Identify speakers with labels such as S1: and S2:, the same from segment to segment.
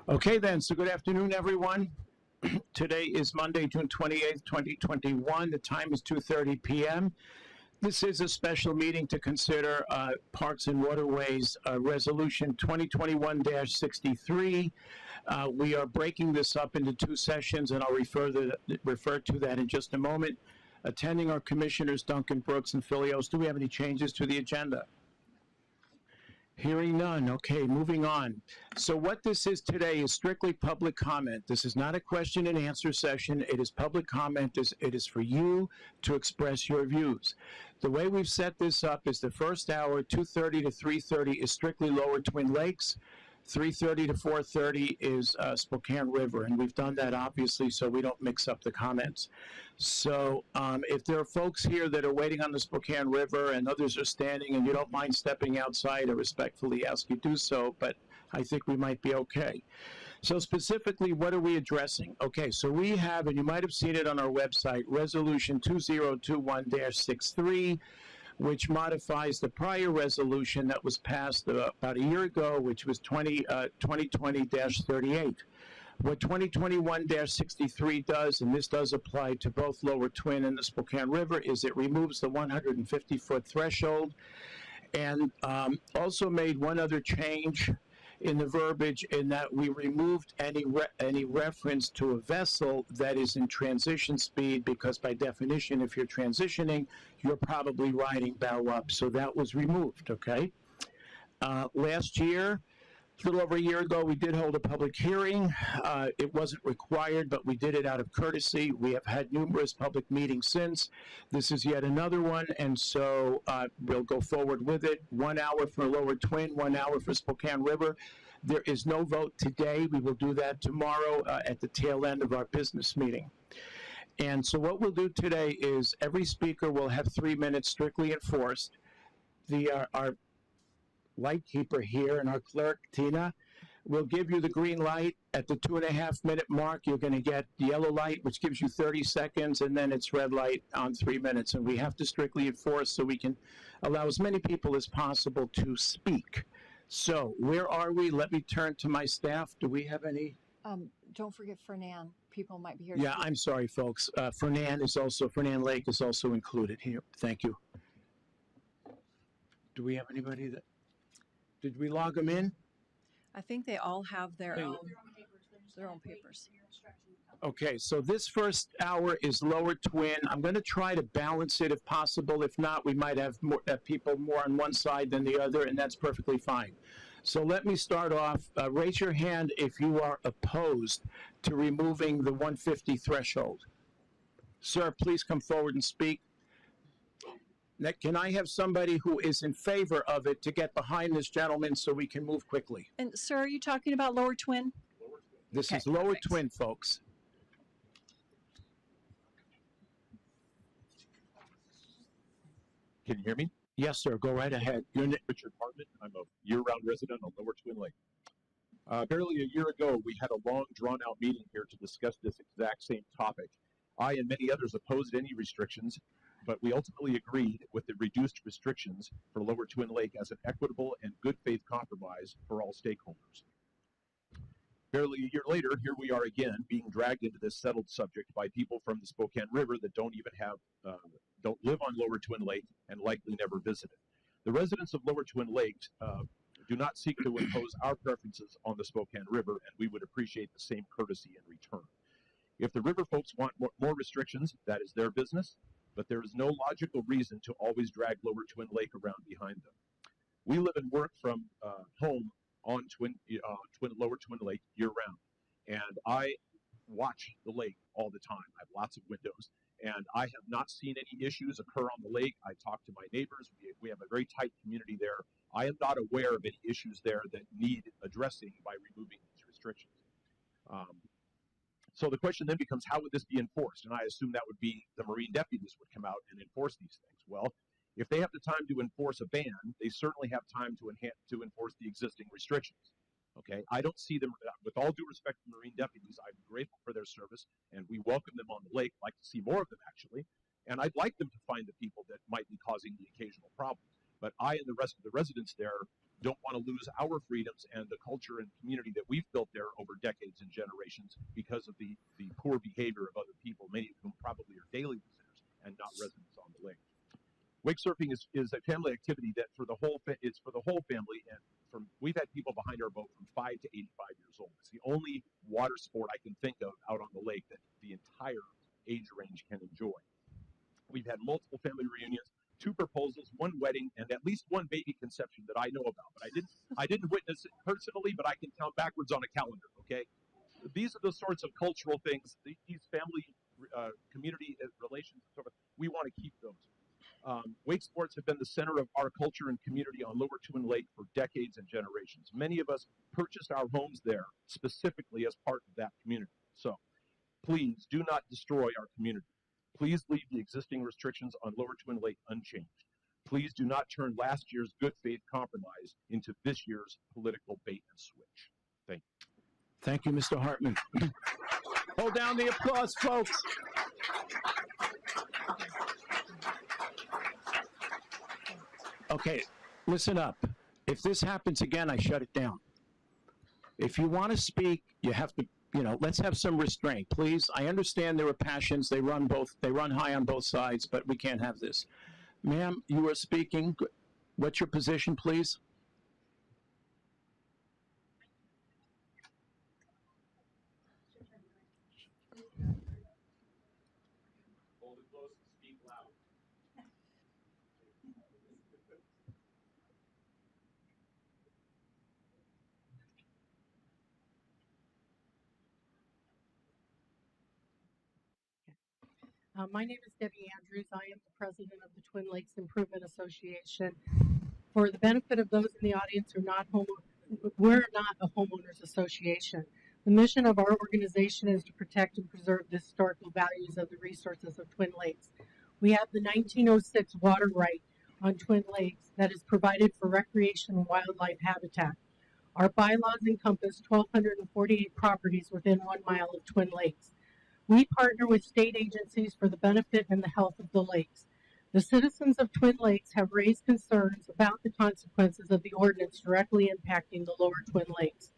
S1: Okay then, so good afternoon, everyone. Today is Monday, June 28th, 2021. The time is 2:30 p.m. This is a special meeting to consider Parks and Waterways Resolution 2021-63. We are breaking this up into two sessions, and I'll refer to that in just a moment. Attending are Commissioners Duncan Brooks and Filios. Do we have any changes to the agenda? Hearing none. Okay, moving on. So what this is today is strictly public comment. This is not a question and answer session. It is public comment. It is for you to express your views. The way we've set this up is the first hour, 2:30 to 3:30, is strictly Lower Twin Lakes. 3:30 to 4:30 is Spokane River, and we've done that obviously so we don't mix up the comments. So if there are folks here that are waiting on the Spokane River and others are standing and you don't mind stepping outside, I respectfully ask you do so, but I think we might be okay. So specifically, what are we addressing? Okay, so we have, and you might have seen it on our website, Resolution 2021-63, which modifies the prior resolution that was passed about a year ago, which was 2020-38. What 2021-63 does, and this does apply to both Lower Twin and the Spokane River, is it removes the 150-foot threshold and also made one other change in the verbiage in that we removed any reference to a vessel that is in transition speed, because by definition, if you're transitioning, you're probably riding bow up. So that was removed, okay? Last year, a little over a year ago, we did hold a public hearing. It wasn't required, but we did it out of courtesy. We have had numerous public meetings since. This is yet another one, and so we'll go forward with it. 1 hour for Lower Twin, 1 hour for Spokane River. There is no vote today. We will do that tomorrow at the tail end of our business meeting. And so what we'll do today is every speaker will have 3 minutes strictly enforced. Our light keeper here and our clerk, Tina, will give you the green light. At the 2.5 minute mark, you're going to get the yellow light, which gives you 30 seconds, and then it's red light on 3 minutes. And we have to strictly enforce so we can allow as many people as possible to speak. So where are we? Let me turn to my staff. Do we have any?
S2: Don't forget Fernan. People might be here.
S1: Yeah, I'm sorry, folks. Fernan Lake is also included here. Thank you. Do we have anybody that? Did we log them in?
S2: I think they all have their own papers.
S1: Okay, so this first hour is Lower Twin. I'm going to try to balance it if possible. If not, we might have more, people more on one side than the other, and that's perfectly fine. So let me start off. Raise your hand if you are opposed to removing the 150 threshold. Sir, please come forward and speak. Can I have somebody who is in favor of it to get behind this gentleman so we can move quickly?
S2: And sir, are you talking about Lower Twin?
S1: This is Lower Twin, folks.
S3: Can you hear me?
S1: Yes, sir. Go right ahead.
S3: Richard Hartman. I'm a year-round resident on Lower Twin Lake. Barely a year ago, we had a long, drawn-out meeting here to discuss this exact same topic. I and many others opposed any restrictions, but we ultimately agreed with the reduced restrictions for Lower Twin Lake as an equitable and good faith compromise for all stakeholders. Barely a year later, here we are again being dragged into this settled subject by people from the Spokane River that don't live on Lower Twin Lake and likely never visited. The residents of Lower Twin Lake do not seek to impose our preferences on the Spokane River, and we would appreciate the same courtesy in return. If the river folks want more restrictions, that is their business, but there is no logical reason to always drag Lower Twin Lake around behind them. We live and work from home on Lower Twin Lake year-round, and I watch the lake all the time. I have lots of windows, and I have not seen any issues occur on the lake. I talk to my neighbors. We have a very tight community there. I am not aware of any issues there that need addressing by removing these restrictions. So the question then becomes, how would this be enforced? And I assume that would be the Marine deputies would come out and enforce these things. Well, if they have the time to enforce a ban, they certainly have time to enforce the existing restrictions. Okay, I don't see them, with all due respect to Marine deputies, I'm grateful for their service, and we welcome them on the lake. I'd like to see more of them, actually. And I'd like them to find the people that might be causing the occasional problem. But I and the rest of the residents there don't want to lose our freedoms and the culture and community that we've built there over decades and generations because of the poor behavior of other people, many of whom probably are daily visitors and not residents on the lake. Wake surfing is a family activity that it's for the whole family, and we've had people behind our boat from 5 to 85 years old. It's the only water sport I can think of out on the lake that the entire age range can enjoy. We've had multiple family reunions, 2 proposals, 1 wedding, and at least 1 baby conception that I know about. But I didn't witness it personally, but I can count backwards on a calendar. Okay, these are the sorts of cultural things, these family community relations and so forth. We want to keep those. Wake sports have been the center of our culture and community on Lower Twin Lake for decades and generations. Many of us purchased our homes there specifically as part of that community. So please do not destroy our community. Please leave the existing restrictions on Lower Twin Lake unchanged. Please do not turn last year's good faith compromise into this year's political bait and switch. Thank you.
S1: Thank you, Mr. Hartman. Hold down the applause, folks. Okay, listen up. If this happens again, I shut it down. If you want to speak, you have to, let's have some restraint, please. I understand there are passions. They run high on both sides, but we can't have this. Ma'am, you are speaking. What's your position, please?
S3: Hold it close and speak loud.
S4: My name is Debbie Andrews. I am the president of the Twin Lakes Improvement Association. For the benefit of those in the audience who are not we're not a homeowners association. The mission of our organization is to protect and preserve the historical values of the resources of Twin Lakes. We have the 1906 water right on Twin Lakes that is provided for recreation and wildlife habitat. Our bylaws encompass 1,248 properties within 1 mile of Twin Lakes. We partner with state agencies for the benefit and the health of the lakes. The citizens of Twin Lakes have raised concerns about the consequences of the ordinance directly impacting the lower Twin Lakes.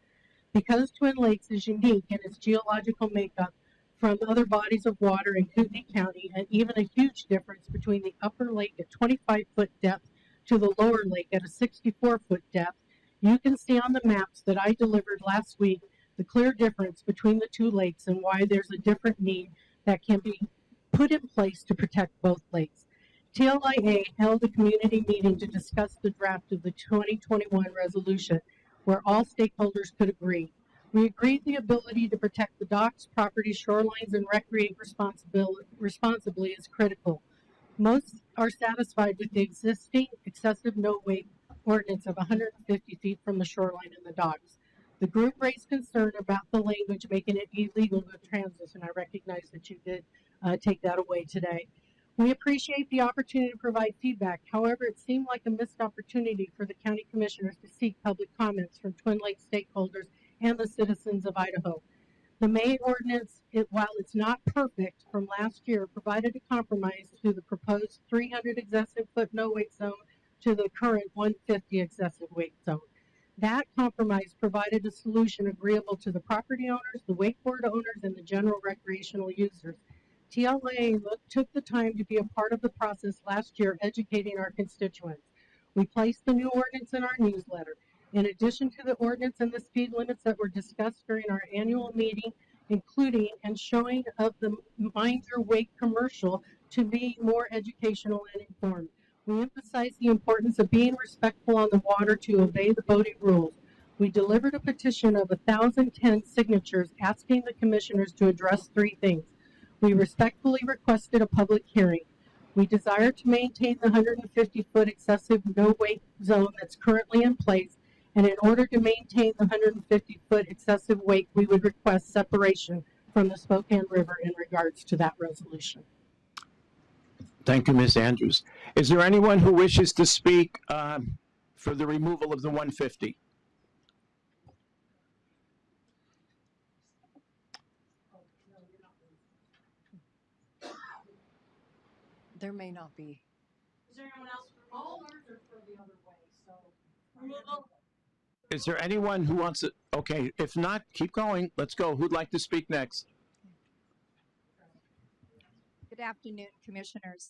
S4: Because Twin Lakes is unique in its geological makeup from other bodies of water in Kootenai County, and even a huge difference between the upper lake at 25-foot depth to the lower lake at a 64-foot depth, you can see on the maps that I delivered last week the clear difference between the 2 lakes and why there's a different need that can be put in place to protect both lakes. TLIA held a community meeting to discuss the draft of the 2021 resolution where all stakeholders could agree. We agreed the ability to protect the docks, property, shorelines, and recreate responsibly is critical. Most are satisfied with the existing excessive no-wake ordinance of 150 feet from the shoreline and the docks. The group raised concern about the language making it illegal to transition. I recognize that you did take that away today. We appreciate the opportunity to provide feedback. However, it seemed like a missed opportunity for the county commissioners to seek public comments from Twin Lakes stakeholders and the citizens of Idaho. The May ordinance, while it's not perfect from last year, provided a compromise to the proposed 300 excessive foot no-wake zone to the current 150 excessive wake zone. That compromise provided a solution agreeable to the property owners, the wakeboard owners, and the general recreational users. TLA took the time to be a part of the process last year, educating our constituents. We placed the new ordinance in our newsletter. In addition to the ordinance and the speed limits that were discussed during our annual meeting, including and showing of the Mind Your Wake commercial to be more educational and informed. We emphasize the importance of being respectful on the water to obey the boating rules. We delivered a petition of 1,010 signatures asking the commissioners to address 3 things. We respectfully requested a public hearing. We desire to maintain the 150-foot excessive no-wake zone that's currently in place, and in order to maintain the 150-foot excessive wake, we would request separation from the Spokane River in regards to that resolution.
S1: Thank you, Ms. Andrews. Is there anyone who wishes to speak for the removal of the 150?
S2: There may not be.
S4: Is there anyone else for all or for the other way? So
S1: Is there anyone who wants to? Okay, if not, keep going. Let's go. Who'd like to speak next?
S5: Good afternoon, Commissioners.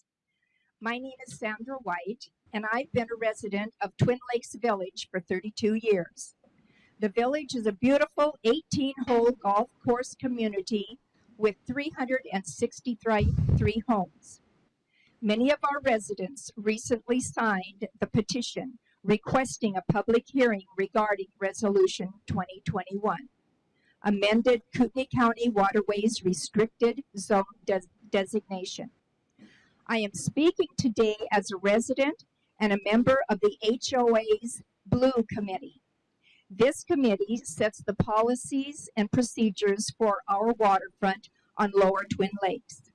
S5: My name is Sandra White, and I've been a resident of Twin Lakes Village for 32 years. The village is a beautiful 18-hole golf course community with 363 homes. Many of our residents recently signed the petition requesting a public hearing regarding Resolution 2021, amended Kootenai County Waterways Restricted Zone designation. I am speaking today as a resident and a member of the HOA's Blue Committee. This committee sets the policies and procedures for our waterfront on Lower Twin Lakes.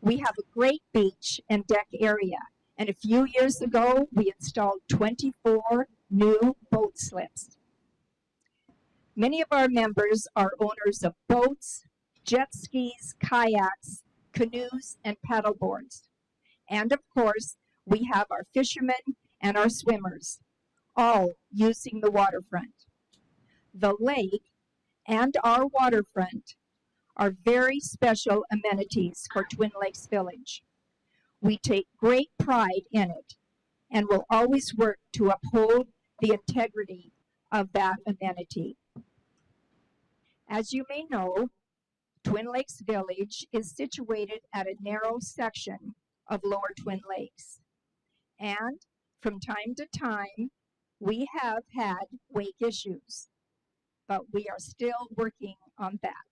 S5: We have a great beach and deck area, and a few years ago, we installed 24 new boat slips. Many of our members are owners of boats, jet skis, kayaks, canoes, and paddleboards. And of course, we have our fishermen and our swimmers, all using the waterfront. The lake and our waterfront are very special amenities for Twin Lakes Village. We take great pride in it and will always work to uphold the integrity of that amenity. As you may know, Twin Lakes Village is situated at a narrow section of Lower Twin Lakes. And from time to time, we have had wake issues, but we are still working on that.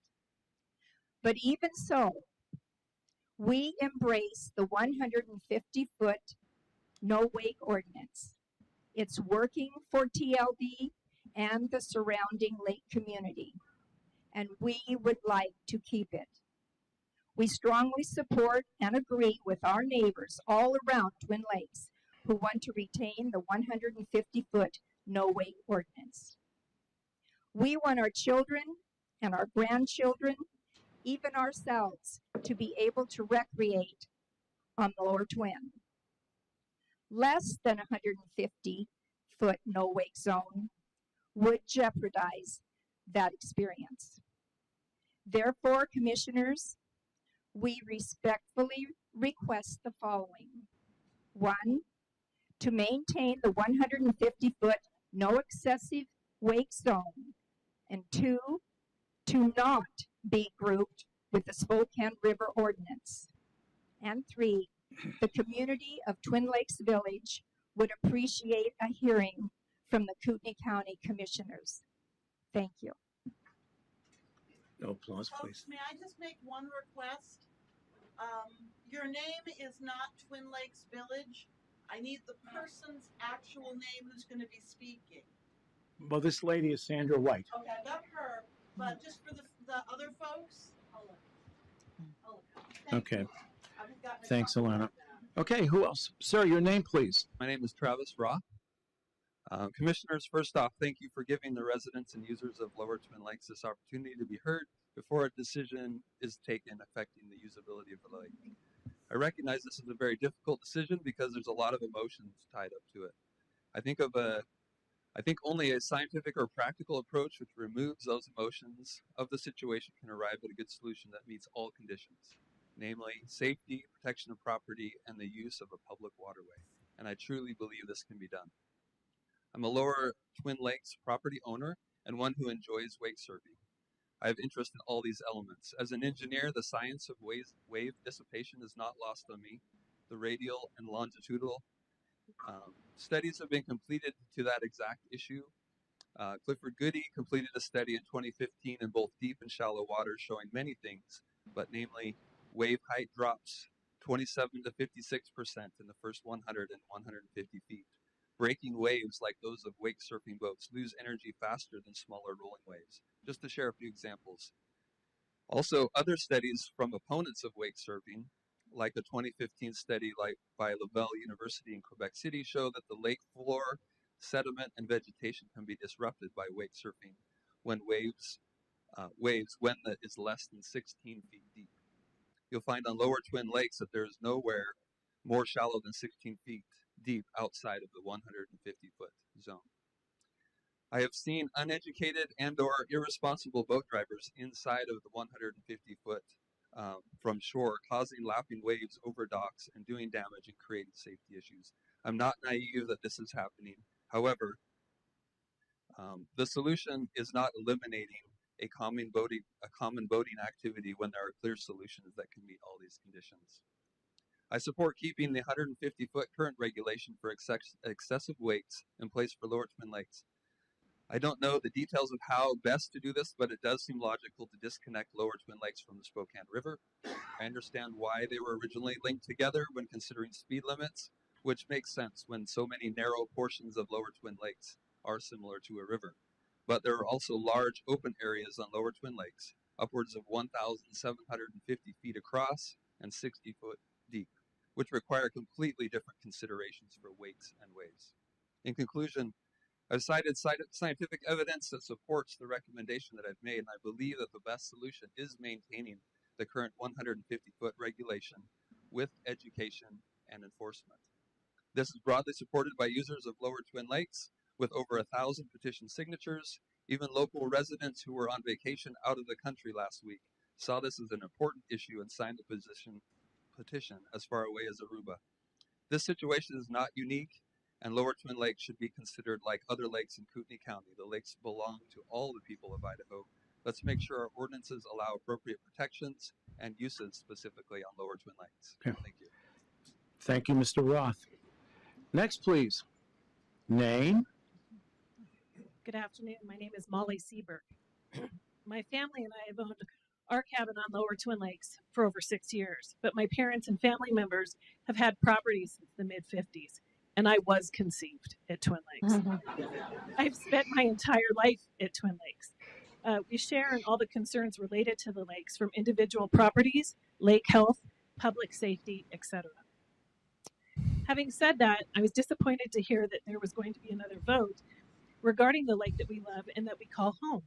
S5: But even so, we embrace the 150-foot no wake ordinance. It's working for TLV and the surrounding lake community, and we would like to keep it. We strongly support and agree with our neighbors all around Twin Lakes who want to retain the 150-foot no wake ordinance. We want our children and our grandchildren, even ourselves, to be able to recreate on the Lower Twin. Less than 150-foot no wake zone would jeopardize that experience. Therefore, Commissioners, we respectfully request the following. 1, to maintain the 150-foot no excessive wake zone. And 2, to not be grouped with the Spokane River ordinance. And 3, the community of Twin Lakes Village would appreciate a hearing from the Kootenai County Commissioners. Thank you.
S1: No applause, please.
S6: Folks, may I just make one request? Your name is not Twin Lakes Village. I need the person's actual name who's going to be speaking.
S1: Well, this lady is Sandra White.
S6: Okay, I got her, but just for the other folks, I'll look.
S1: Okay. Thanks, Alana. Okay, who else? Sir, your name, please.
S7: My name is Travis Roth. Commissioners, first off, thank you for giving the residents and users of Lower Twin Lakes this opportunity to be heard before a decision is taken affecting the usability of the lake. I recognize this is a very difficult decision because there's a lot of emotions tied up to it. I think only a scientific or practical approach which removes those emotions of the situation can arrive at a good solution that meets all conditions, namely safety, protection of property, and the use of a public waterway. And I truly believe this can be done. I'm a Lower Twin Lakes property owner and one who enjoys wake surfing. I have interest in all these elements. As an engineer, the science of wave dissipation is not lost on me. The radial and longitudinal studies have been completed to that exact issue. Clifford Goody completed a study in 2015 in both deep and shallow water showing many things, but namely wave height drops 27 to 56% in the first 100 and 150 feet. Breaking waves like those of wake surfing boats lose energy faster than smaller rolling waves, just to share a few examples. Also, other studies from opponents of wake surfing, like a 2015 study by Laval University in Quebec City, show that the lake floor, sediment, and vegetation can be disrupted by wake surfing when waves that is less than 16 feet deep. You'll find on Lower Twin Lakes that there is nowhere more shallow than 16 feet deep outside of the 150-foot zone. I have seen uneducated and/or irresponsible boat drivers inside of the 150 foot from shore, causing lapping waves over docks and doing damage and creating safety issues. I'm not naive that this is happening. However, the solution is not eliminating a common boating activity when there are clear solutions that can meet all these conditions. I support keeping the 150 foot current regulation for excessive weights in place for Lower Twin Lakes. I don't know the details of how best to do this, but it does seem logical to disconnect Lower Twin Lakes from the Spokane River. I understand why they were originally linked together when considering speed limits, which makes sense when so many narrow portions of Lower Twin Lakes are similar to a river. But there are also large open areas on Lower Twin Lakes, upwards of 1,750 feet across and 60 foot deep, which require completely different considerations for weights and waves. In conclusion, I've cited scientific evidence that supports the recommendation that I've made, and I believe that the best solution is maintaining the current 150-foot regulation with education and enforcement. This is broadly supported by users of Lower Twin Lakes, with over 1,000 petition signatures. Even local residents who were on vacation out of the country last week saw this as an important issue and signed the petition as far away as Aruba. This situation is not unique, and Lower Twin Lakes should be considered like other lakes in Kootenai County. The lakes belong to all the people of Idaho. Let's make sure our ordinances allow appropriate protections and uses specifically on Lower Twin Lakes.
S1: Okay.
S7: Thank you.
S1: Thank you, Mr. Roth. Next, please. Name?
S8: Good afternoon. My name is Molly Seberg. My family and I have owned our cabin on Lower Twin Lakes for over 6 years, but my parents and family members have had property since the mid-50s, and I was conceived at Twin Lakes. I've spent my entire life at Twin Lakes. We share in all the concerns related to the lakes, from individual properties, lake health, public safety, etc. Having said that, I was disappointed to hear that there was going to be another vote regarding the lake that we love and that we call home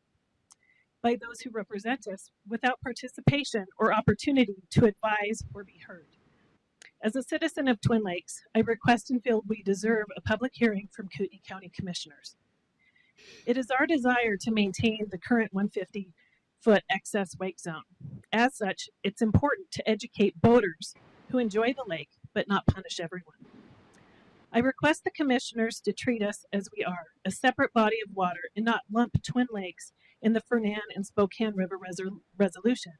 S8: by those who represent us without participation or opportunity to advise or be heard. As a citizen of Twin Lakes, I request and feel we deserve a public hearing from Kootenai County Commissioners. It is our desire to maintain the current 150-foot excess wake zone. As such, it's important to educate boaters who enjoy the lake but not punish everyone. I request the commissioners to treat us as we are, a separate body of water, and not lump Twin Lakes in the Fernan and Spokane River resolution.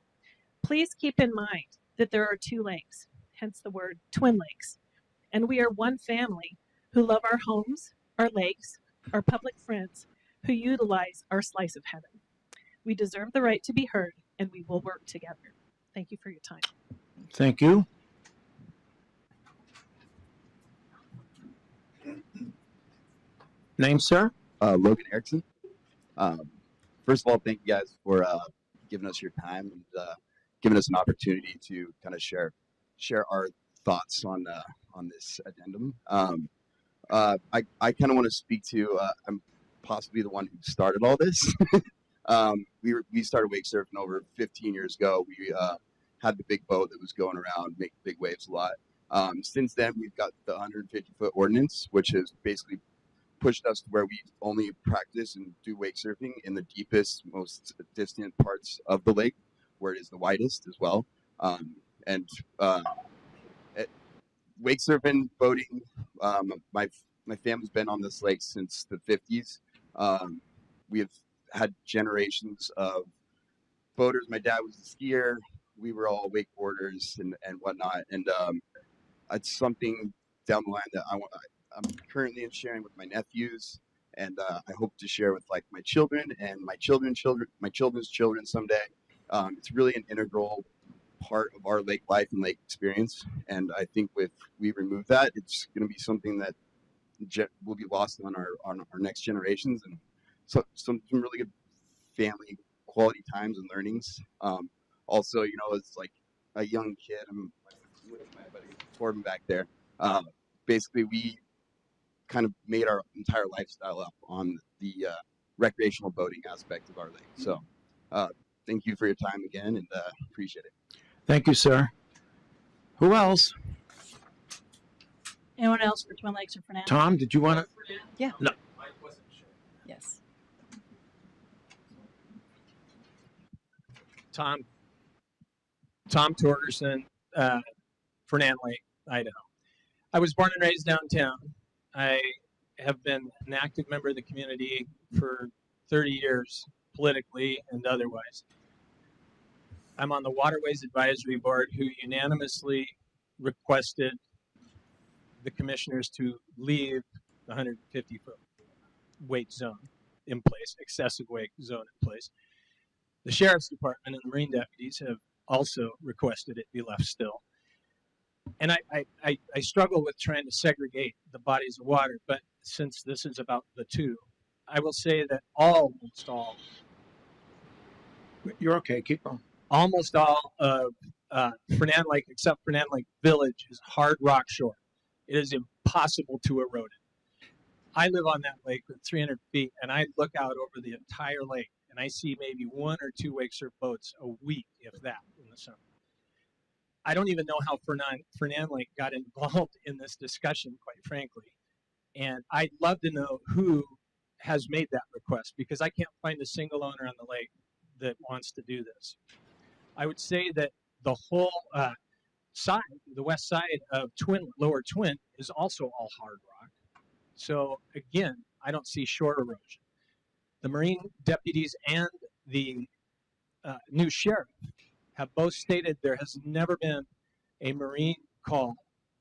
S8: Please keep in mind that there are two lakes, hence the word Twin Lakes, and we are one family who love our homes, our lakes, our public friends, who utilize our slice of heaven. We deserve the right to be heard, and we will work together. Thank you for your time.
S1: Thank you. Name, sir?
S9: Logan Erickson. First of all, thank you guys for giving us your time and giving us an opportunity to kind of share our thoughts on this addendum. I kind of want to speak to I'm possibly the one who started all this. We started wake surfing over 15 years ago. We had the big boat that was going around making big waves a lot. Since then, we've got the 150-foot ordinance, which has basically pushed us to where we only practice and do wake surfing in the deepest, most distant parts of the lake, where it is the widest as well. Wake surfing, boating, my family's been on this lake since the 50s. We have had generations of boaters. My dad was a skier. We were all wakeboarders and whatnot. And it's something down the line that I'm currently sharing with my nephews, and I hope to share with like my children and my children's children someday. It's really an integral part of our lake life and lake experience, and I think if we remove that, it's going to be something that will be lost on our next generations, and so some really good family quality times and learnings. Also, you know, as like a young kid, I'm with my buddy Corbin back there. Basically, we kind of made our entire lifestyle up on the recreational boating aspect of our lake. So thank you for your time again, and appreciate it.
S1: Thank you, sir. Who else?
S10: Anyone else for Twin Lakes or Fernando?
S1: Tom, did you want to?
S2: Yeah.
S1: No.
S2: Yes.
S10: Tom Torgerson, Fernand Lake, Idaho. I was born and raised downtown. I have been an active member of the community for 30 years, politically and otherwise. I'm on the Waterways Advisory Board, who unanimously requested the commissioners to leave the 150-foot weight zone in place, excessive weight zone in place. The Sheriff's Department and the Marine deputies have also requested it be left still. And I struggle with trying to segregate the bodies of water, but since this is about the two, I will say that almost all,
S1: You're okay. Keep going.
S10: almost all of Fernand Lake, except Fernand Lake Village, is hard rock shore. It is impossible to erode it. I live on that lake with 300 feet, and I look out over the entire lake, and I see maybe 1 or 2 wake surf boats a week, if that, in the summer. I don't even know how Fernand Lake got involved in this discussion, quite frankly. And I'd love to know who has made that request, because I can't find a single owner on the lake that wants to do this. I would say that the whole side, the west side of Lower Twin, is also all hard rock. So again, I don't see shore erosion. The Marine deputies and the new sheriff have both stated there has never been a Marine call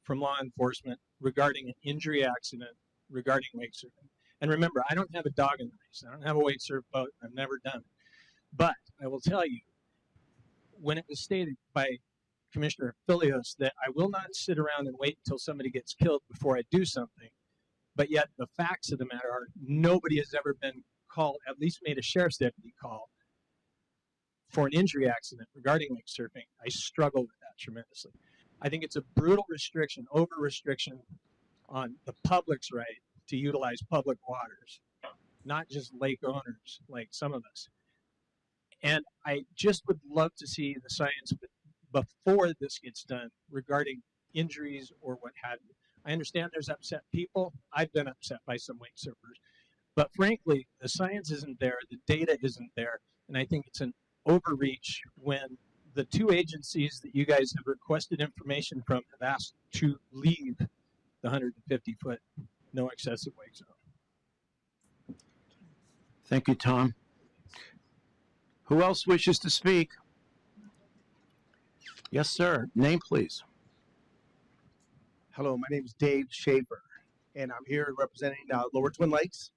S10: from law enforcement regarding an injury accident regarding wake surfing. And remember, I don't have a dog in the race. I don't have a wake surf boat. I've never done it. But I will tell you, when it was stated by Commissioner Filios that I will not sit around and wait until somebody gets killed before I do something, but yet the facts of the matter are nobody has ever been called, at least made a sheriff's deputy call, for an injury accident regarding wake surfing. I struggle with that tremendously. I think it's a brutal restriction, over restriction on the public's right to utilize public waters, not just lake owners like some of us. And I just would love to see the science before this gets done regarding injuries or what have you. I understand there's upset people. I've been upset by some wake surfers. But frankly, the science isn't there, the data isn't there, and I think it's an overreach when the two agencies that you guys have requested information from have asked to leave the 150-foot no excessive wake zone.
S1: Thank you, Tom. Who else wishes to speak? Yes, sir. Name, please.
S11: Hello, my name is Dave Schaefer, and I'm here representing Lower Twin Lakes.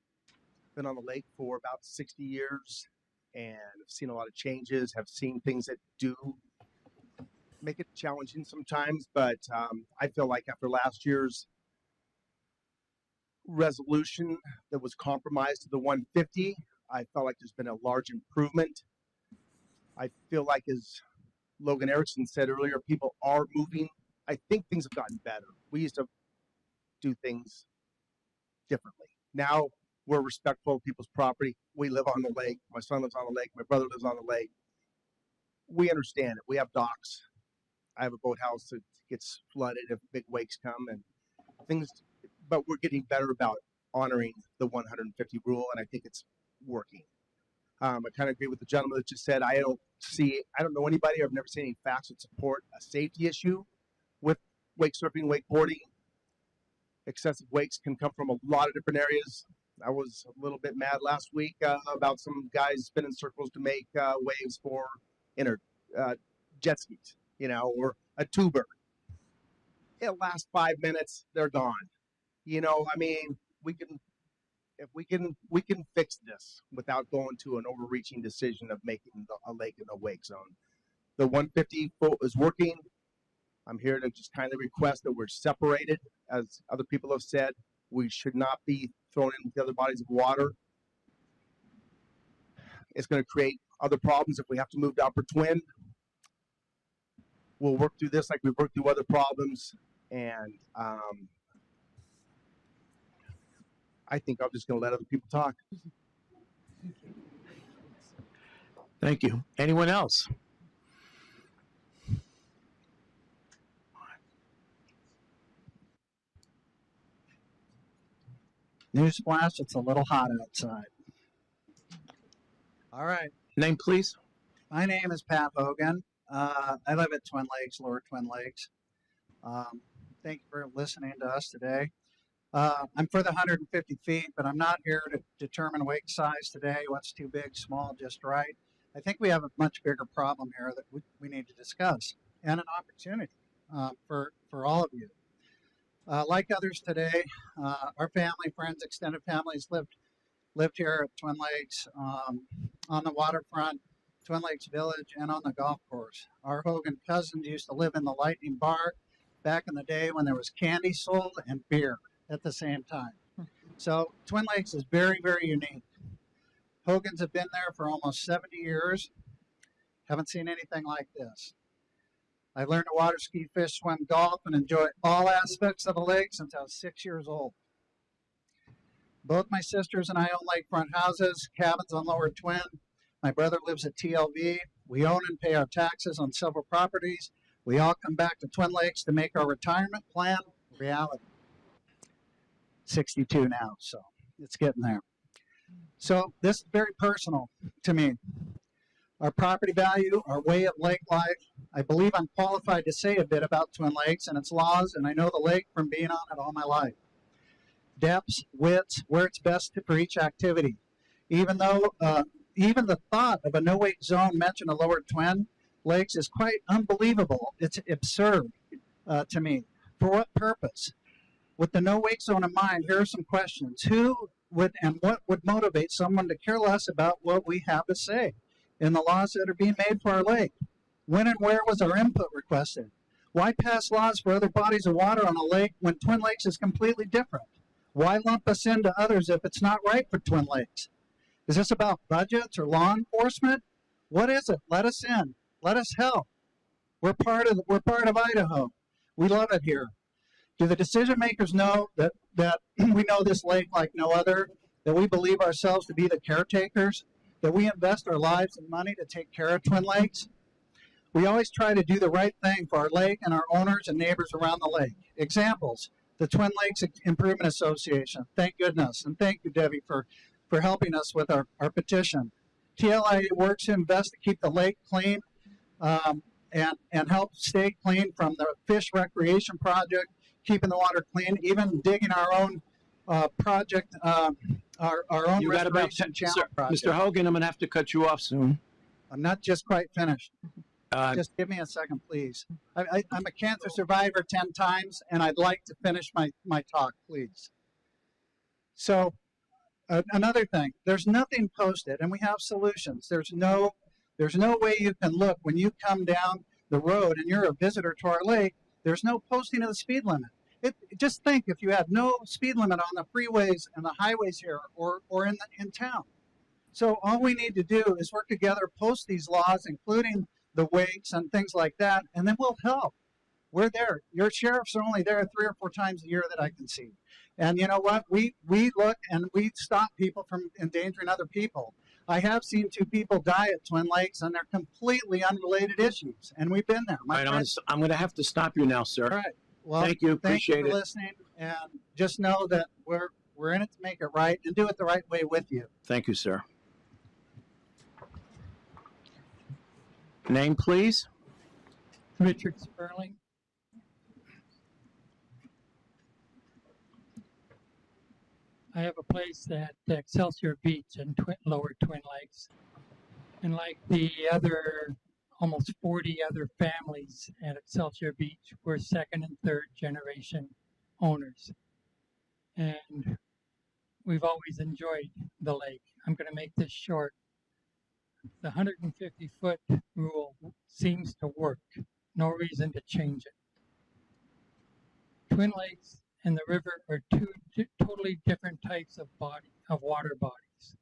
S11: Been on the lake for about 60 years, and I've seen a lot of changes, have seen things that do make it challenging sometimes, but I feel like after last year's resolution that was compromised to the 150, I felt like there's been a large improvement. I feel like, as Logan Erickson said earlier, people are moving. I think things have gotten better. We used to do things differently. Now we're respectful of people's property. We live on the lake. My son lives on the lake. My brother lives on the lake. We understand it. We have docks. I have a boathouse that gets flooded if big wakes come and things, but we're getting better about honoring the 150 rule, and I think it's working. I kind of agree with the gentleman that just said, I don't know anybody, I've never seen any facts that support a safety issue with wake surfing, wakeboarding. Excessive wakes can come from a lot of different areas. I was a little bit mad last week about some guys spinning circles to make waves for jet skis, or a tuber. It lasts 5 minutes, they're gone. We can fix this without going to an overreaching decision of making a lake in a wake zone. The 150 foot is working. I'm here to just kindly request that we're separated, as other people have said. We should not be thrown in with other bodies of water. It's going to create other problems if we have to move down for Twin. We'll work through this like we've worked through other problems, and I think I'm just going to let other people talk.
S1: Thank you. Anyone else?
S12: Newsflash, it's a little hot outside.
S1: All right. Name, please.
S12: My name is Pat Hogan. I live at Twin Lakes, Lower Twin Lakes. Thank you for listening to us today. I'm for the 150 feet, but I'm not here to determine wake size today, what's too big, small, just right. I think we have a much bigger problem here that we need to discuss, and an opportunity for all of you. Like others today, our family, friends, extended families lived here at Twin Lakes, on the waterfront, Twin Lakes Village, and on the golf course. Our Hogan cousins used to live in the Lightning Bar back in the day when there was candy sold and beer at the same time. So Twin Lakes is very, very unique. Hogan's have been there for almost 70 years. Haven't seen anything like this. I learned to water ski, fish, swim, golf, and enjoy all aspects of the lake since I was 6 years old. Both my sisters and I own lakefront houses, cabins on Lower Twin. My brother lives at TLV. We own and pay our taxes on several properties. We all come back to Twin Lakes to make our retirement plan reality. 62 now, so it's getting there. So this is very personal to me. Our property value, our way of lake life. I believe I'm qualified to say a bit about Twin Lakes and its laws, and I know the lake from being on it all my life. Depths, widths, where it's best for each activity. Even the thought of a no-wake zone mentioned in Lower Twin Lakes is quite unbelievable. It's absurd to me. For what purpose? With the no-wake zone in mind, here are some questions. Who would and what would motivate someone to care less about what we have to say in the laws that are being made for our lake? When and where was our input requested? Why pass laws for other bodies of water on a lake when Twin Lakes is completely different? Why lump us into others if it's not right for Twin Lakes? Is this about budgets or law enforcement? What is it? Let us in. Let us help. We're part of Idaho. We love it here. Do the decision makers know that we know this lake like no other? That we believe ourselves to be the caretakers? That we invest our lives and money to take care of Twin Lakes? We always try to do the right thing for our lake and our owners and neighbors around the lake. Examples: the Twin Lakes Improvement Association. Thank goodness, and thank you, Debbie, for helping us with our petition. TLIA works to invest to keep the lake clean and help stay clean from the fish recreation project, keeping the water clean, even digging our own project, our own
S1: You got about
S12: restoration
S1: 10,
S12: channel
S1: sir,
S12: project.
S1: Mr. Hogan, I'm going to have to cut you off soon.
S12: I'm not just quite finished. Just give me a second, please. I'm a cancer survivor 10 times, and I'd like to finish my talk, please. So another thing, there's nothing posted, and we have solutions. There's no way you can look when you come down the road and you're a visitor to our lake. There's no posting of the speed limit. Just think if you had no speed limit on the freeways and the highways here or in town. So all we need to do is work together, post these laws, including the wakes and things like that, and then we'll help. We're there. Your sheriffs are only there 3 or 4 times a year that I can see. And you know what? We look and we stop people from endangering other people. I have seen 2 people die at Twin Lakes, and they're completely unrelated issues. And we've been there.
S1: Right, I'm going to have to stop you now, sir.
S12: All right. Well,
S1: thank you. Appreciate
S12: thank you for listening. And just know that we're in it to make it right and do it the right way with you.
S1: Thank you, sir. Name, please.
S13: Richard Sperling. I have a place at Excelsior Beach in Lower Twin Lakes. And like the other, almost 40 other families at Excelsior Beach, we're 2nd and 3rd generation owners. And we've always enjoyed the lake. I'm going to make this short. The 150-foot rule seems to work. No reason to change it. Twin Lakes and the river are 2 totally different types of water bodies.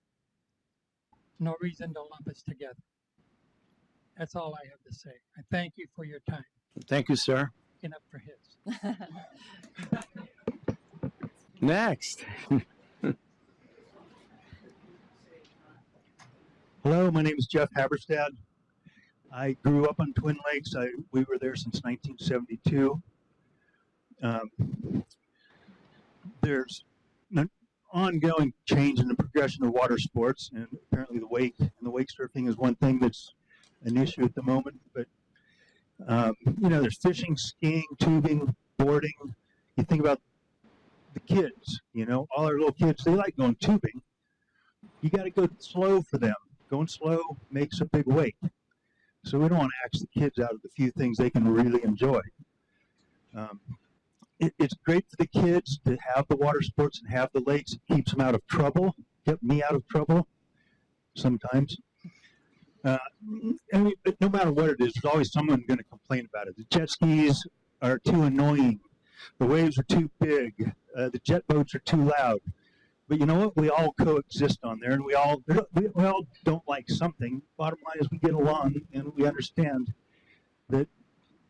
S13: No reason to lump us together. That's all I have to say. I thank you for your time.
S1: Thank you, sir.
S13: Picking up for his.
S1: Next.
S14: Hello, my name is Jeff Haberstad. I grew up on Twin Lakes. We were there since 1972. There's an ongoing change in the progression of water sports, and apparently the wake surfing is one thing that's an issue at the moment, but there's fishing, skiing, tubing, boarding. You think about the kids, all our little kids, they like going tubing. You got to go slow for them. Going slow makes a big wake. So we don't want to ask the kids out of the few things they can really enjoy. It's great for the kids to have the water sports and have the lakes. It keeps them out of trouble, kept me out of trouble sometimes. But no matter what it is, there's always someone going to complain about it. The jet skis are too annoying. The waves are too big. The jet boats are too loud. But you know what? We all coexist on there, and we all don't like something. Bottom line is we get along, and we understand that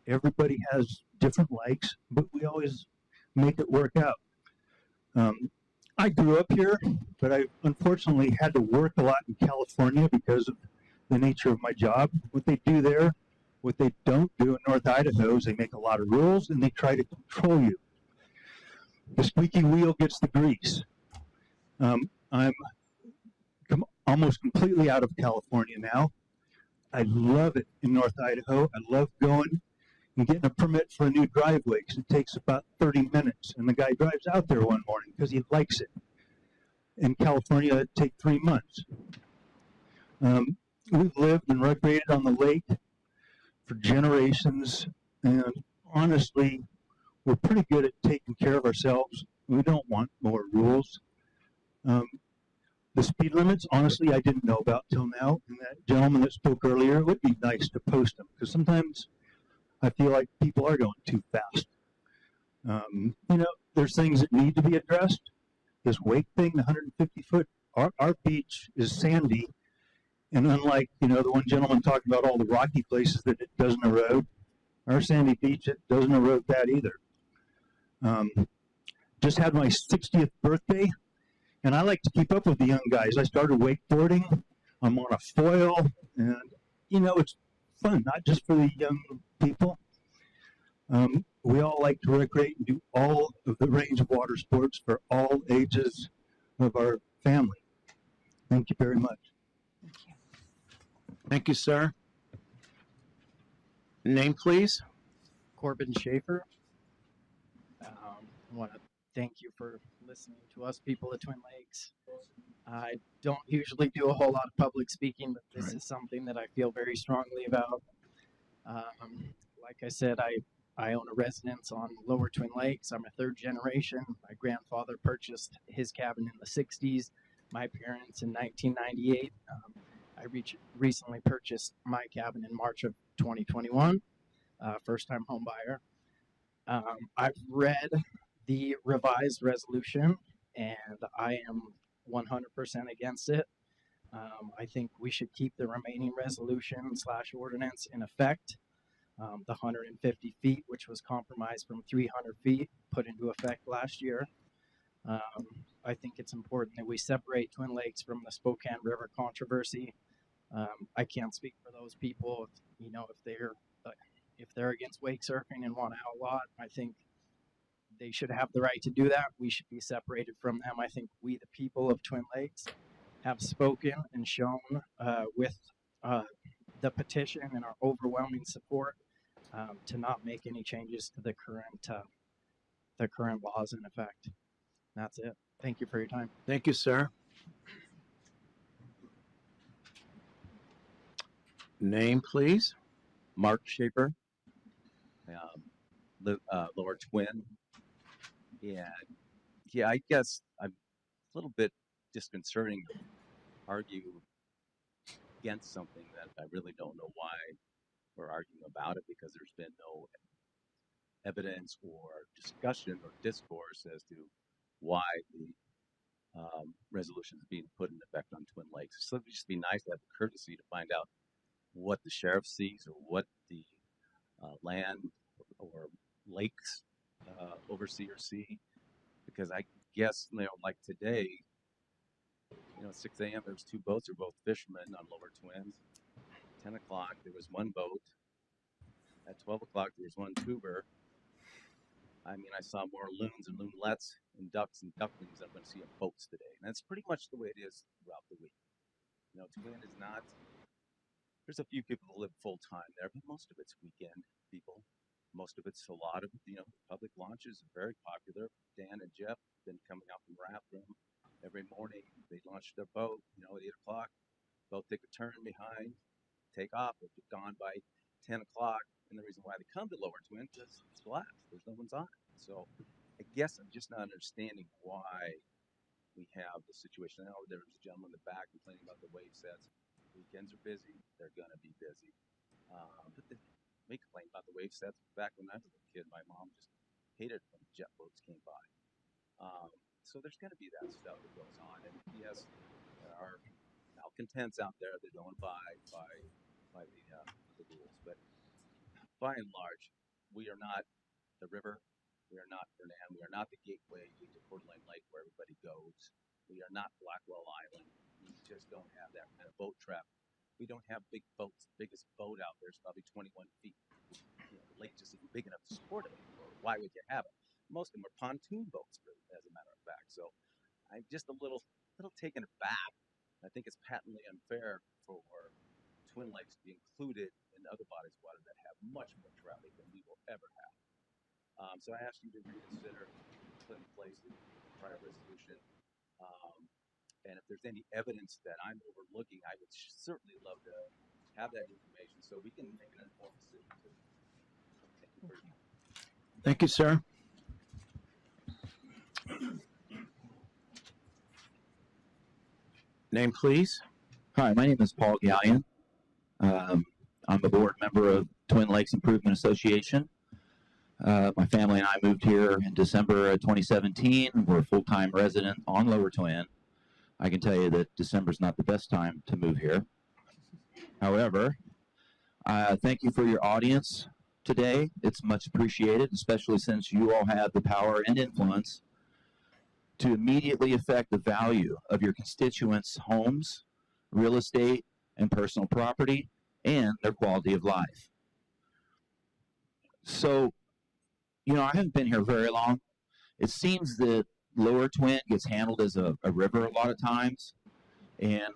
S14: everybody has different likes, but we always make it work out. I grew up here, but I unfortunately had to work a lot in California because of the nature of my job. What they do there, what they don't do in North Idaho is they make a lot of rules and they try to control you. The squeaky wheel gets the grease. I'm almost completely out of California now. I love it in North Idaho. I love going and getting a permit for a new driveway because it takes about 30 minutes. And the guy drives out there one morning because he likes it. In California, it'd take 3 months. We've lived and recreated on the lake for generations. And honestly, we're pretty good at taking care of ourselves. We don't want more rules. The speed limits, honestly, I didn't know about till now. And that gentleman that spoke earlier, it would be nice to post them because sometimes I feel like people are going too fast. There's things that need to be addressed. This wake thing, the 150 foot, our beach is sandy. And unlike, the one gentleman talking about all the rocky places that it doesn't erode, our sandy beach, it doesn't erode that either. Just had my 60th birthday. And I like to keep up with the young guys. I started wakeboarding. I'm on a foil. And, it's fun, not just for the young people. We all like to recreate and do all of the range of water sports for all ages of our family. Thank you very much.
S1: Thank you, sir. Name, please.
S15: Corbin Shafer. I want to thank you for listening to us people at Twin Lakes. I don't usually do a whole lot of public speaking, but this is something that I feel very strongly about. Like I said, I own a residence on Lower Twin Lakes. I'm a third generation. My grandfather purchased his cabin in the 60s, my parents in 1998. I recently purchased my cabin in March of 2021, first-time home buyer. I've read the revised resolution, and I am 100% against it. I think we should keep the remaining resolution/ordinance in effect. The 150 feet, which was compromised from 300 feet, put into effect last year. I think it's important that we separate Twin Lakes from the Spokane River controversy. I can't speak for those people. If they're against wake surfing and want to outlaw it, I think they should have the right to do that. We should be separated from them. I think we, the people of Twin Lakes, have spoken and shown with the petition and our overwhelming support to not make any changes to the current laws in effect. That's it. Thank you for your time.
S1: Thank you, sir. Name, please.
S16: Mark Schaefer, Lower Twin. Yeah, I guess I'm a little bit disconcerting to argue against something that I really don't know why we're arguing about it, because there's been no evidence or discussion or discourse as to why the resolution is being put in effect on Twin Lakes. So it'd just be nice to have the courtesy to find out what the sheriff sees or what the land or lakes overseers see, because I guess, like today, 6 a.m. there's 2 boats, they're both fishermen on Lower Twins. 10 o'clock there was 1 boat. At 12 o'clock there was 1 tuber. I mean, I saw more loons and loonlets and ducks and ducklings than I'm going to see on boats today. And that's pretty much the way it is throughout the week. Twin is not There's a few people that live full time there, but most of it's weekend people. Most of it's a lot of, public launches are very popular. Dan and Jeff have been coming out from Rathdrum every morning. They launch their boat, at 8 o'clock. Boat take a turn behind, take off. They'll be gone by 10 o'clock. And the reason why they come to Lower Twin is it's black. There's no one's on it. So I guess I'm just not understanding why we have the situation. I know there was a gentleman in the back complaining about the wave sets. Weekends are busy. They're going to be busy. But we complained about the wave sets back when I was a kid. My mom just hated when jet boats came by. So there's going to be that stuff that goes on. And yes, there are malcontents out there that don't abide by the rules. But by and large, we are not the river. We are not Fernand. We are not the gateway to Coeur d'Alene Lake where everybody goes. We are not Blackwell Island. We just don't have that kind of boat traffic. We don't have big boats. The biggest boat out there is probably 21 feet. The lake just isn't big enough to support it anymore. Why would you have it? Most of them are pontoon boats, as a matter of fact. So I'm just a little taken aback. I think it's patently unfair for Twin Lakes to be included in other bodies of water that have much more traffic than we will ever have. So I asked you to reconsider, put in place the prior resolution. And if there's any evidence that I'm overlooking, I would certainly love to have that information so we can make an informed decision. Thank you for your time.
S1: Thank you, sir. Name, please.
S17: Hi, my name is Paul Gallion. I'm a board member of Twin Lakes Improvement Association. My family and I moved here in December of 2017. We're a full-time resident on Lower Twin. I can tell you that December's not the best time to move here. However, thank you for your audience today. It's much appreciated, especially since you all have the power and influence to immediately affect the value of your constituents' homes, real estate, and personal property, and their quality of life. So, I haven't been here very long. It seems that Lower Twin gets handled as a river a lot of times. And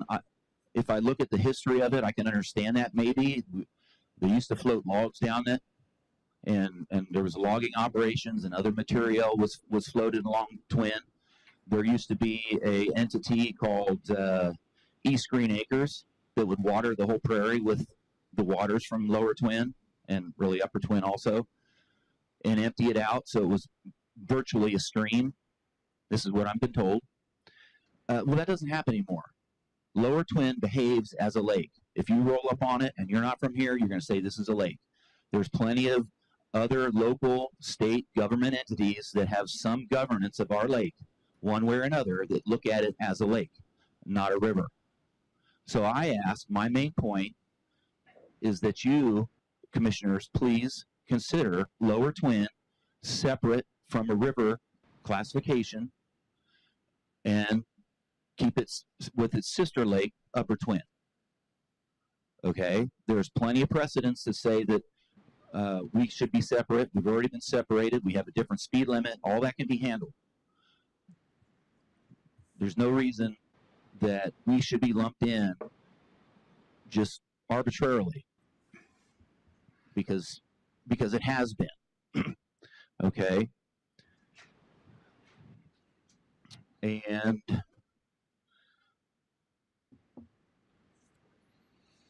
S17: if I look at the history of it, I can understand that maybe. They used to float logs down it, and there was logging operations and other material was floated along Twin. There used to be a entity called East Green Acres that would water the whole prairie with the waters from Lower Twin and really Upper Twin also, and empty it out so it was virtually a stream. This is what I've been told. Well, that doesn't happen anymore. Lower Twin behaves as a lake. If you roll up on it and you're not from here, you're going to say this is a lake. There's plenty of other local, state government entities that have some governance of our lake, one way or another, that look at it as a lake, not a river. So I ask, my main point is that you, commissioners, please consider Lower Twin separate from a river classification and keep it with its sister lake, Upper Twin. Okay? There's plenty of precedents to say that we should be separate. We've already been separated. We have a different speed limit. All that can be handled. There's no reason that we should be lumped in just arbitrarily because it has been. Okay? And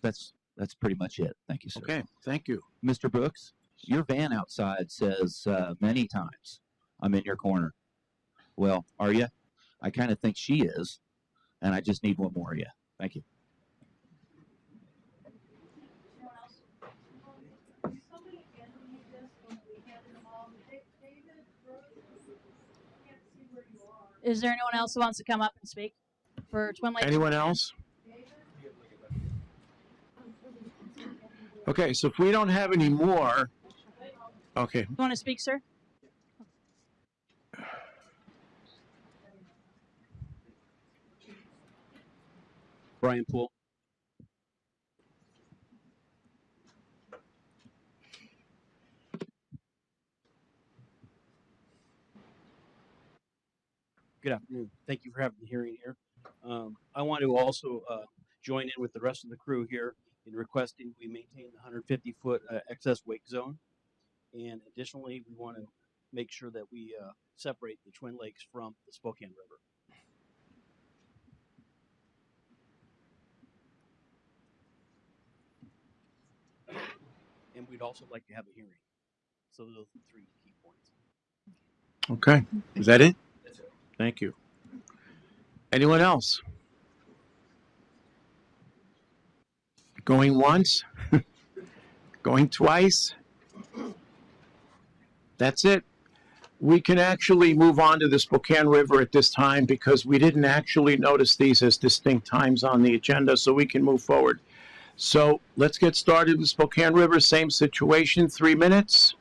S17: that's pretty much it. Thank you, sir.
S1: Okay, thank you.
S17: Mr. Brooks, your van outside says many times, I'm in your corner. Well, are you? I kind of think she is, and I just need one more of you. Thank you.
S18: Is there anyone else who wants to come up and speak for Twin Lakes?
S1: Anyone else? Okay, so if we don't have any more, okay.
S18: You want to speak, sir?
S19: Brian Poole. Good afternoon. Thank you for having the hearing here. I want to also join in with the rest of the crew here in requesting we maintain the 150-foot excess wake zone. And additionally, we want to make sure that we separate the Twin Lakes from the Spokane River. And we'd also like to have a hearing. So those are the 3 key points.
S1: Okay. Is that it?
S19: That's it.
S1: Thank you. Anyone else? Going once? Going twice? That's it. We can actually move on to the Spokane River at this time because we didn't actually notice these as distinct times on the agenda, so we can move forward. So let's get started with Spokane River. Same situation, 3 minutes.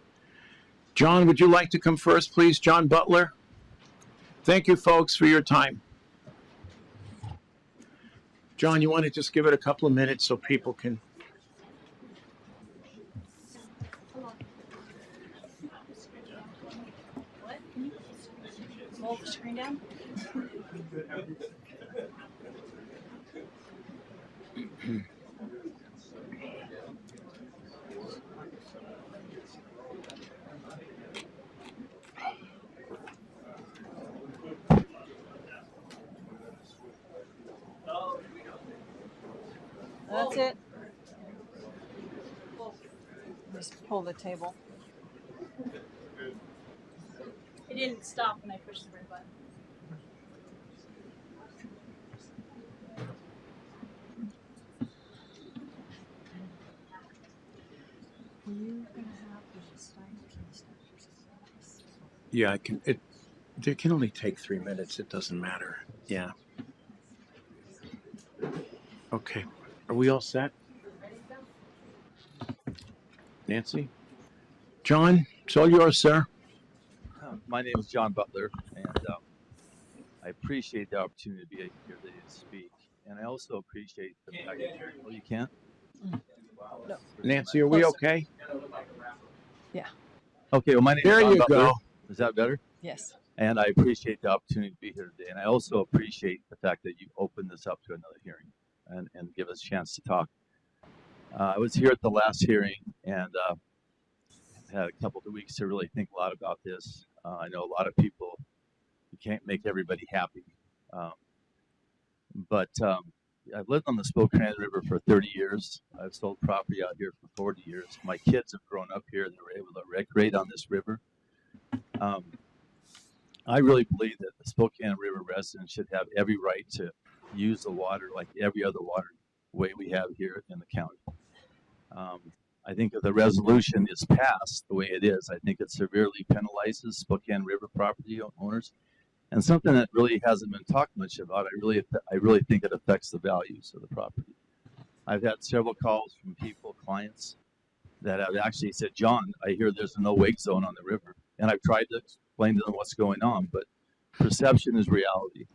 S1: John, would you like to come first, please? John Butler. Thank you, folks, for your time. John, you want to just give it a couple of minutes so people can...
S18: Roll the screen down.
S2: That's it. Just pull the table.
S18: It didn't stop when I pushed the red button.
S1: Yeah, I can. It can only take 3 minutes. It doesn't matter. Yeah. Okay. Are we all set? Nancy? John, it's all yours, sir.
S20: My name is John Butler, and I appreciate the opportunity to be here today to speak. And I also appreciate the fact that you can't?
S2: No.
S1: Nancy, are we okay?
S2: Yeah.
S20: Okay, well, my name
S1: There
S20: is John
S1: you
S20: Butler.
S1: go.
S20: Is that better?
S2: Yes.
S20: And I appreciate the opportunity to be here today. And I also appreciate the fact that you opened this up to another hearing and give us a chance to talk. I was here at the last hearing and had a couple of weeks to really think a lot about this. I know a lot of people, you can't make everybody happy. But I've lived on the Spokane River for 30 years. I've sold property out here for 40 years. My kids have grown up here. They were able to recreate on this river. I really believe that the Spokane River residents should have every right to use the water like every other waterway we have here in the county. I think if the resolution is passed the way it is, I think it severely penalizes Spokane River property owners. And something that really hasn't been talked much about, I really think it affects the values of the property. I've had several calls from people, clients, that have actually said, John, I hear there's a no wake zone on the river. And I've tried to explain to them what's going on, but perception is reality.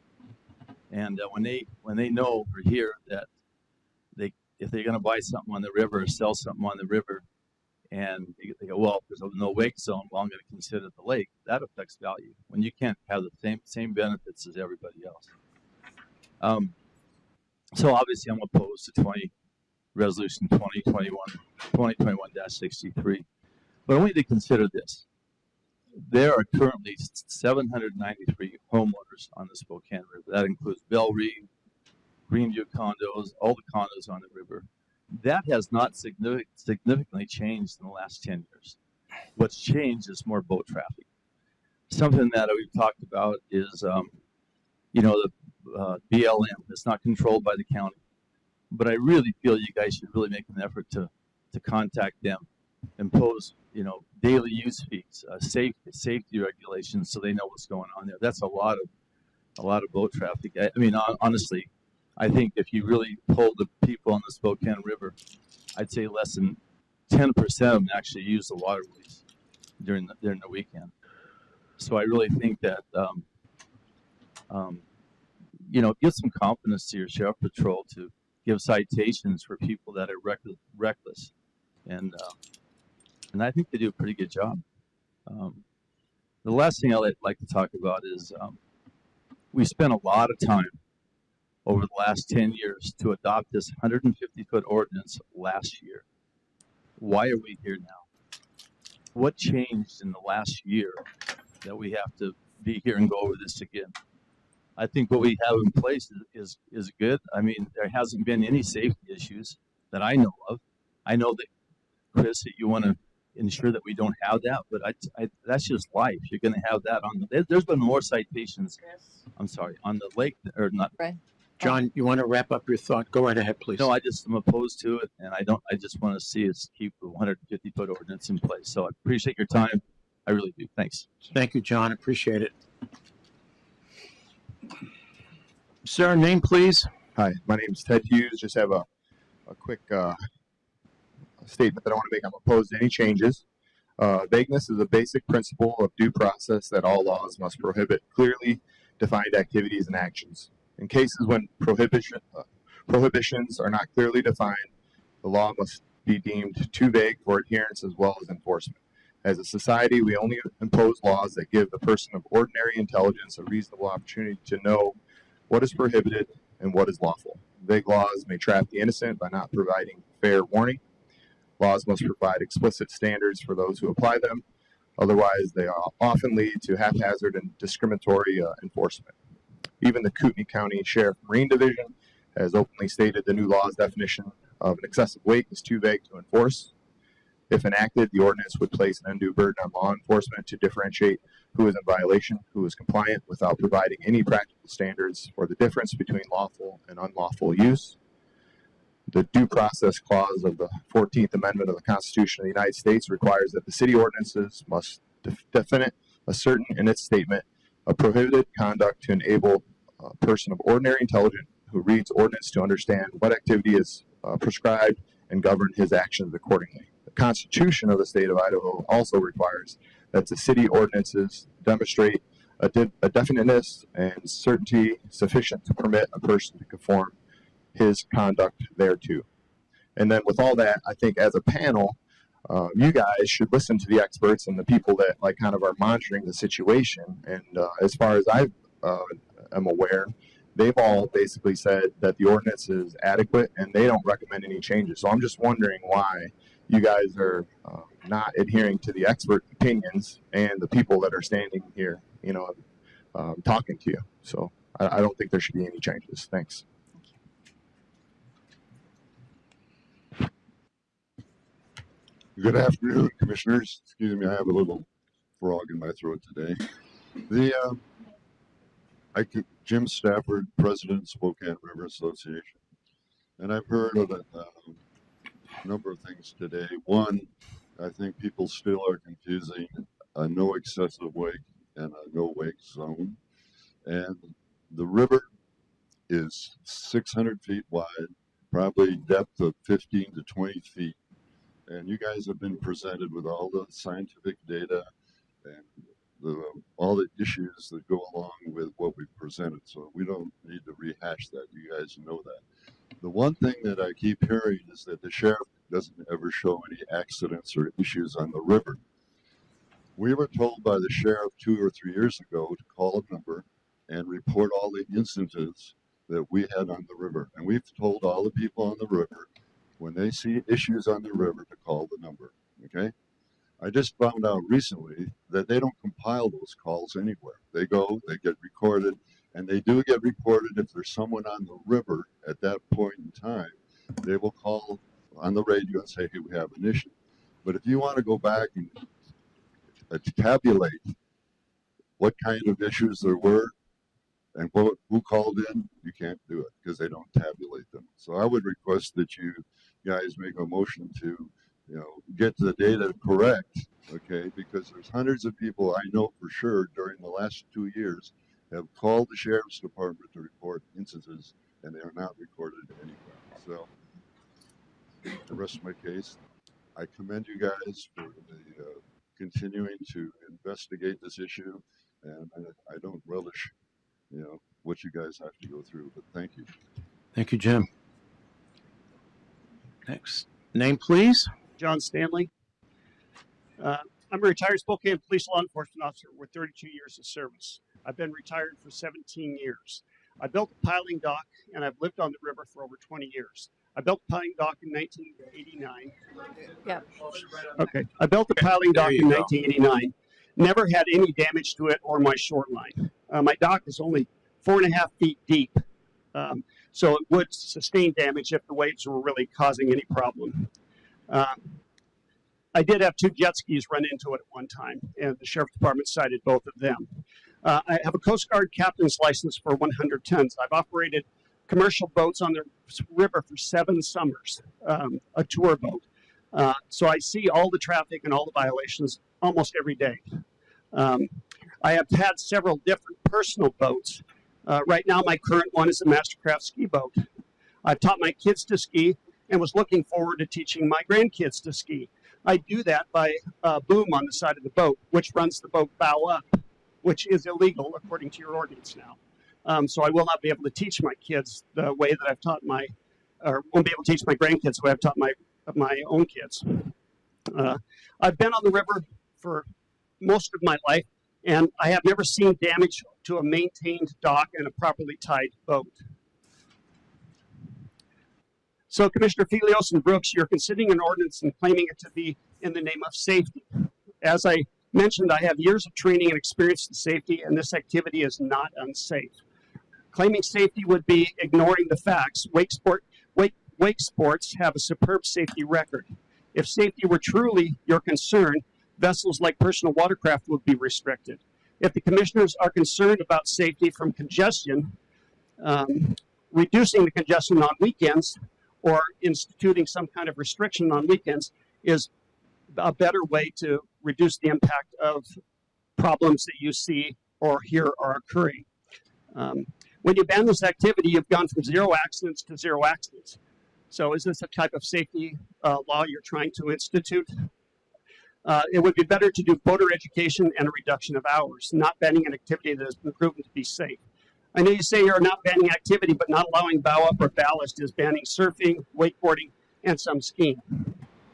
S20: And when they know or hear that if they're going to buy something on the river or sell something on the river, and they go, well, if there's no wake zone, well, I'm going to consider the lake. That affects value when you can't have the same benefits as everybody else. So obviously, I'm opposed to Resolution 2021-63. But I want you to consider this. There are currently 793 homeowners on the Spokane River. That includes Bell Reed, Greenview condos, all the condos on the river. That has not significantly changed in the last 10 years. What's changed is more boat traffic. Something that we've talked about is, the BLM. It's not controlled by the county. But I really feel you guys should really make an effort to contact them, impose, daily use fees, safety regulations, so they know what's going on there. That's a lot of boat traffic. I mean, honestly, I think if you really poll the people on the Spokane River, I'd say less than 10% of them actually use the waterways during the weekend. So I really think that give some confidence to your sheriff patrol to give citations for people that are reckless, and I think they do a pretty good job. The last thing I'd like to talk about is we spent a lot of time over the last 10 years to adopt this 150-foot ordinance last year. Why are we here now? What changed in the last year that we have to be here and go over this again? I think what we have in place is good. I mean, there hasn't been any safety issues that I know of. I know that, Chris, that you want to ensure that we don't have that, but that's just life. You're going to have that on there's been more citations. I'm sorry, on the lake, or not.
S2: Right.
S1: John, you want to wrap up your thought? Go right ahead, please.
S20: No, I just am opposed to it, and I just want to see us keep the 150-foot ordinance in place. So I appreciate your time. I really do. Thanks.
S1: Thank you, John. Appreciate it. Sir, name please.
S21: Hi, my name is Ted Hughes. Just have a quick statement that I want to make. I'm opposed to any changes. Vagueness is a basic principle of due process that all laws must prohibit clearly defined activities and actions. In cases when prohibitions are not clearly defined, the law must be deemed too vague for adherence as well as enforcement. As a society, we only impose laws that give the person of ordinary intelligence a reasonable opportunity to know what is prohibited and what is lawful. Vague laws may trap the innocent by not providing fair warning. Laws must provide explicit standards for those who apply them. Otherwise, they often lead to haphazard and discriminatory enforcement. Even the Kootenai County Sheriff Marine Division has openly stated the new law's definition of an excessive weight is too vague to enforce. If enacted, the ordinance would place an undue burden on law enforcement to differentiate who is in violation, who is compliant, without providing any practical standards for the difference between lawful and unlawful use. The due process clause of the 14th Amendment of the Constitution of the United States requires that the city ordinances must definite, assert in its statement, a prohibited conduct to enable a person of ordinary intelligence who reads ordinance to understand what activity is prescribed and govern his actions accordingly. The Constitution of the state of Idaho also requires that the city ordinances demonstrate a definiteness and certainty sufficient to permit a person to conform his conduct thereto. And then with all that, I think as a panel, you guys should listen to the experts and the people that like kind of are monitoring the situation. And as far as I am aware, they've all basically said that the ordinance is adequate and they don't recommend any changes. So I'm just wondering why you guys are not adhering to the expert opinions and the people that are standing here, you know, talking to you. So I don't think there should be any changes. Thanks.
S22: Good afternoon, commissioners. Excuse me, I have a little frog in my throat today. Jim Stafford, President, Spokane River Association, and I've heard of a number of things today. One, I think people still are confusing a no excessive wake and a no wake zone, and the river is 600 feet wide, probably depth of 15 to 20 feet. And you guys have been presented with all the scientific data and all the issues that go along with what we've presented. So we don't need to rehash that. You guys know that. The one thing that I keep hearing is that the sheriff doesn't ever show any accidents or issues on the river. We were told by the sheriff 2 or 3 years ago to call a number and report all the instances that we had on the river. And we've told all the people on the river, when they see issues on the river, to call the number, okay? I just found out recently that they don't compile those calls anywhere. They go, they get recorded, and they do get reported if there's someone on the river at that point in time. They will call on the radio and say, hey, we have an issue. But if you want to go back and tabulate what kind of issues there were and who called in, you can't do it because they don't tabulate them. So I would request that you guys make a motion to, get the data correct, okay? Because there's hundreds of people I know for sure during the last 2 years have called the sheriff's department to report instances, and they are not recorded anywhere. So the rest of my case, I commend you guys for the continuing to investigate this issue, and I don't relish, what you guys have to go through, but thank you.
S1: Thank you, Jim. Next. Name, please.
S23: John Stanley. I'm a retired Spokane police law enforcement officer with 32 years of service. I've been retired for 17 years. I built a piling dock, and I've lived on the river for over 20 years. I built a piling dock in 1989.
S2: Yeah.
S23: Okay. I built a piling dock
S1: you
S23: in
S1: go.
S23: 1989. Never had any damage to it or my shoreline. My dock is only 4.5 feet deep, so it would sustain damage if the waves were really causing any problem. I did have 2 jet skis run into it at one time, and the sheriff's department cited both of them. I have a Coast Guard captain's license for 100 tons. I've operated commercial boats on the river for 7 summers, a tour boat. So I see all the traffic and all the violations almost every day. I have had several different personal boats. Right now, my current one is a Mastercraft ski boat. I've taught my kids to ski and was looking forward to teaching my grandkids to ski. I do that by a boom on the side of the boat, which runs the boat bow up, which is illegal according to your ordinance now. So I will not be able to teach my kids the way that I've taught or won't be able to teach my grandkids the way I've taught my own kids. I've been on the river for most of my life, and I have never seen damage to a maintained dock and a properly tied boat. So, Commissioner Felios and Brooks, you're considering an ordinance and claiming it to be in the name of safety. As I mentioned, I have years of training and experience in safety, and this activity is not unsafe. Claiming safety would be ignoring the facts. Wake sports have a superb safety record. If safety were truly your concern, vessels like personal watercraft would be restricted. If the commissioners are concerned about safety from congestion, reducing the congestion on weekends or instituting some kind of restriction on weekends is a better way to reduce the impact of problems that you see or hear are occurring. When you ban this activity, you've gone from 0 accidents to 0 accidents. So is this a type of safety law you're trying to institute? It would be better to do boater education and a reduction of hours, not banning an activity that has been proven to be safe. I know you say you're not banning activity, but not allowing bow up or ballast is banning surfing, wakeboarding, and some skiing.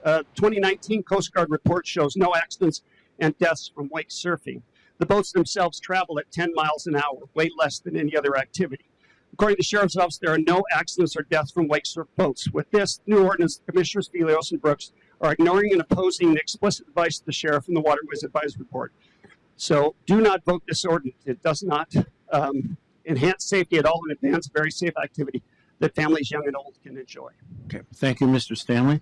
S23: 2019 Coast Guard report shows no accidents and deaths from wake surfing. The boats themselves travel at 10 miles an hour, way less than any other activity. According to the Sheriff's Office, there are no accidents or deaths from wake surf boats. With this new ordinance, Commissioners Felios and Brooks are ignoring and opposing the explicit advice of the Sheriff and the Waterways Advisory Board. So do not vote this ordinance. It does not enhance safety at all and advance a very safe activity that families young and old can enjoy.
S1: Okay, thank you, Mr. Stanley.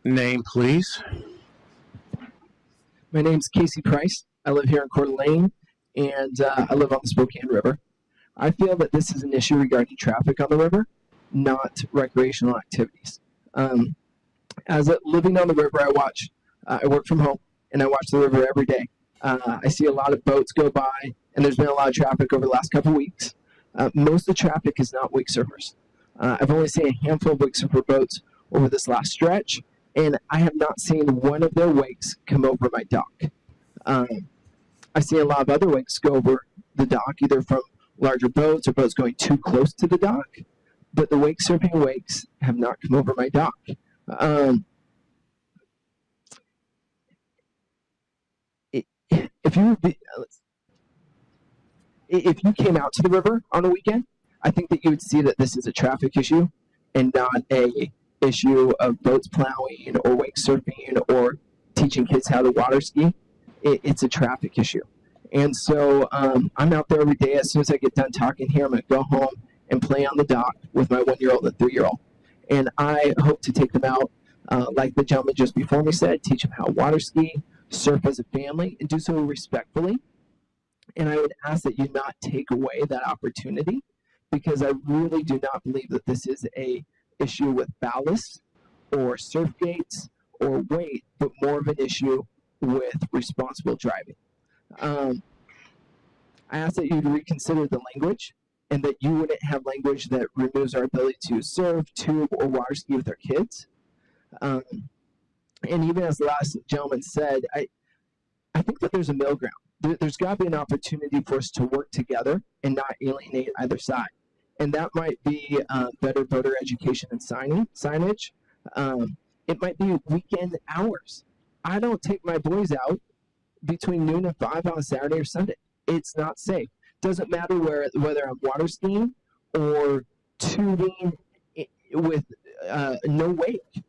S1: Name, please.
S3: My name's Casey Price. I live here in Coeur d'Alene, and I live on the Spokane River. I feel that this is an issue regarding traffic on the river, not recreational activities. Living on the river, I work from home, and I watch the river every day. I see a lot of boats go by, and there's been a lot of traffic over the last couple of weeks. Most of the traffic is not wake surfers. I've only seen a handful of wake surfer boats over this last stretch, and I have not seen one of their wakes come over my dock. I see a lot of other wakes go over the dock, either from larger boats or boats going too close to the dock, but the wake surfing wakes have not come over my dock. If you came out to the river on a weekend, I think that you would see that this is a traffic issue and not a issue of boats plowing or wake surfing or teaching kids how to water ski. It's a traffic issue. And so I'm out there every day. As soon as I get done talking here, I'm going to go home and play on the dock with my 1-year-old and 3-year-old. And I hope to take them out, like the gentleman just before me said, teach them how to water ski, surf as a family, and do so respectfully. And I would ask that you not take away that opportunity, because I really do not believe that this is a issue with ballast or surf gates or weight, but more of an issue with responsible driving. I ask that you reconsider the language and that you wouldn't have language that removes our ability to surf, tube, or water ski with our kids. And even as the last gentleman said, I think that there's a middle ground. There's got to be an opportunity for us to work together and not alienate either side. And that might be better voter education and signage. It might be weekend hours. I don't take my boys out between noon and 5 on a Saturday or Sunday. It's not safe. Doesn't matter whether I'm water skiing or tubing with no wake.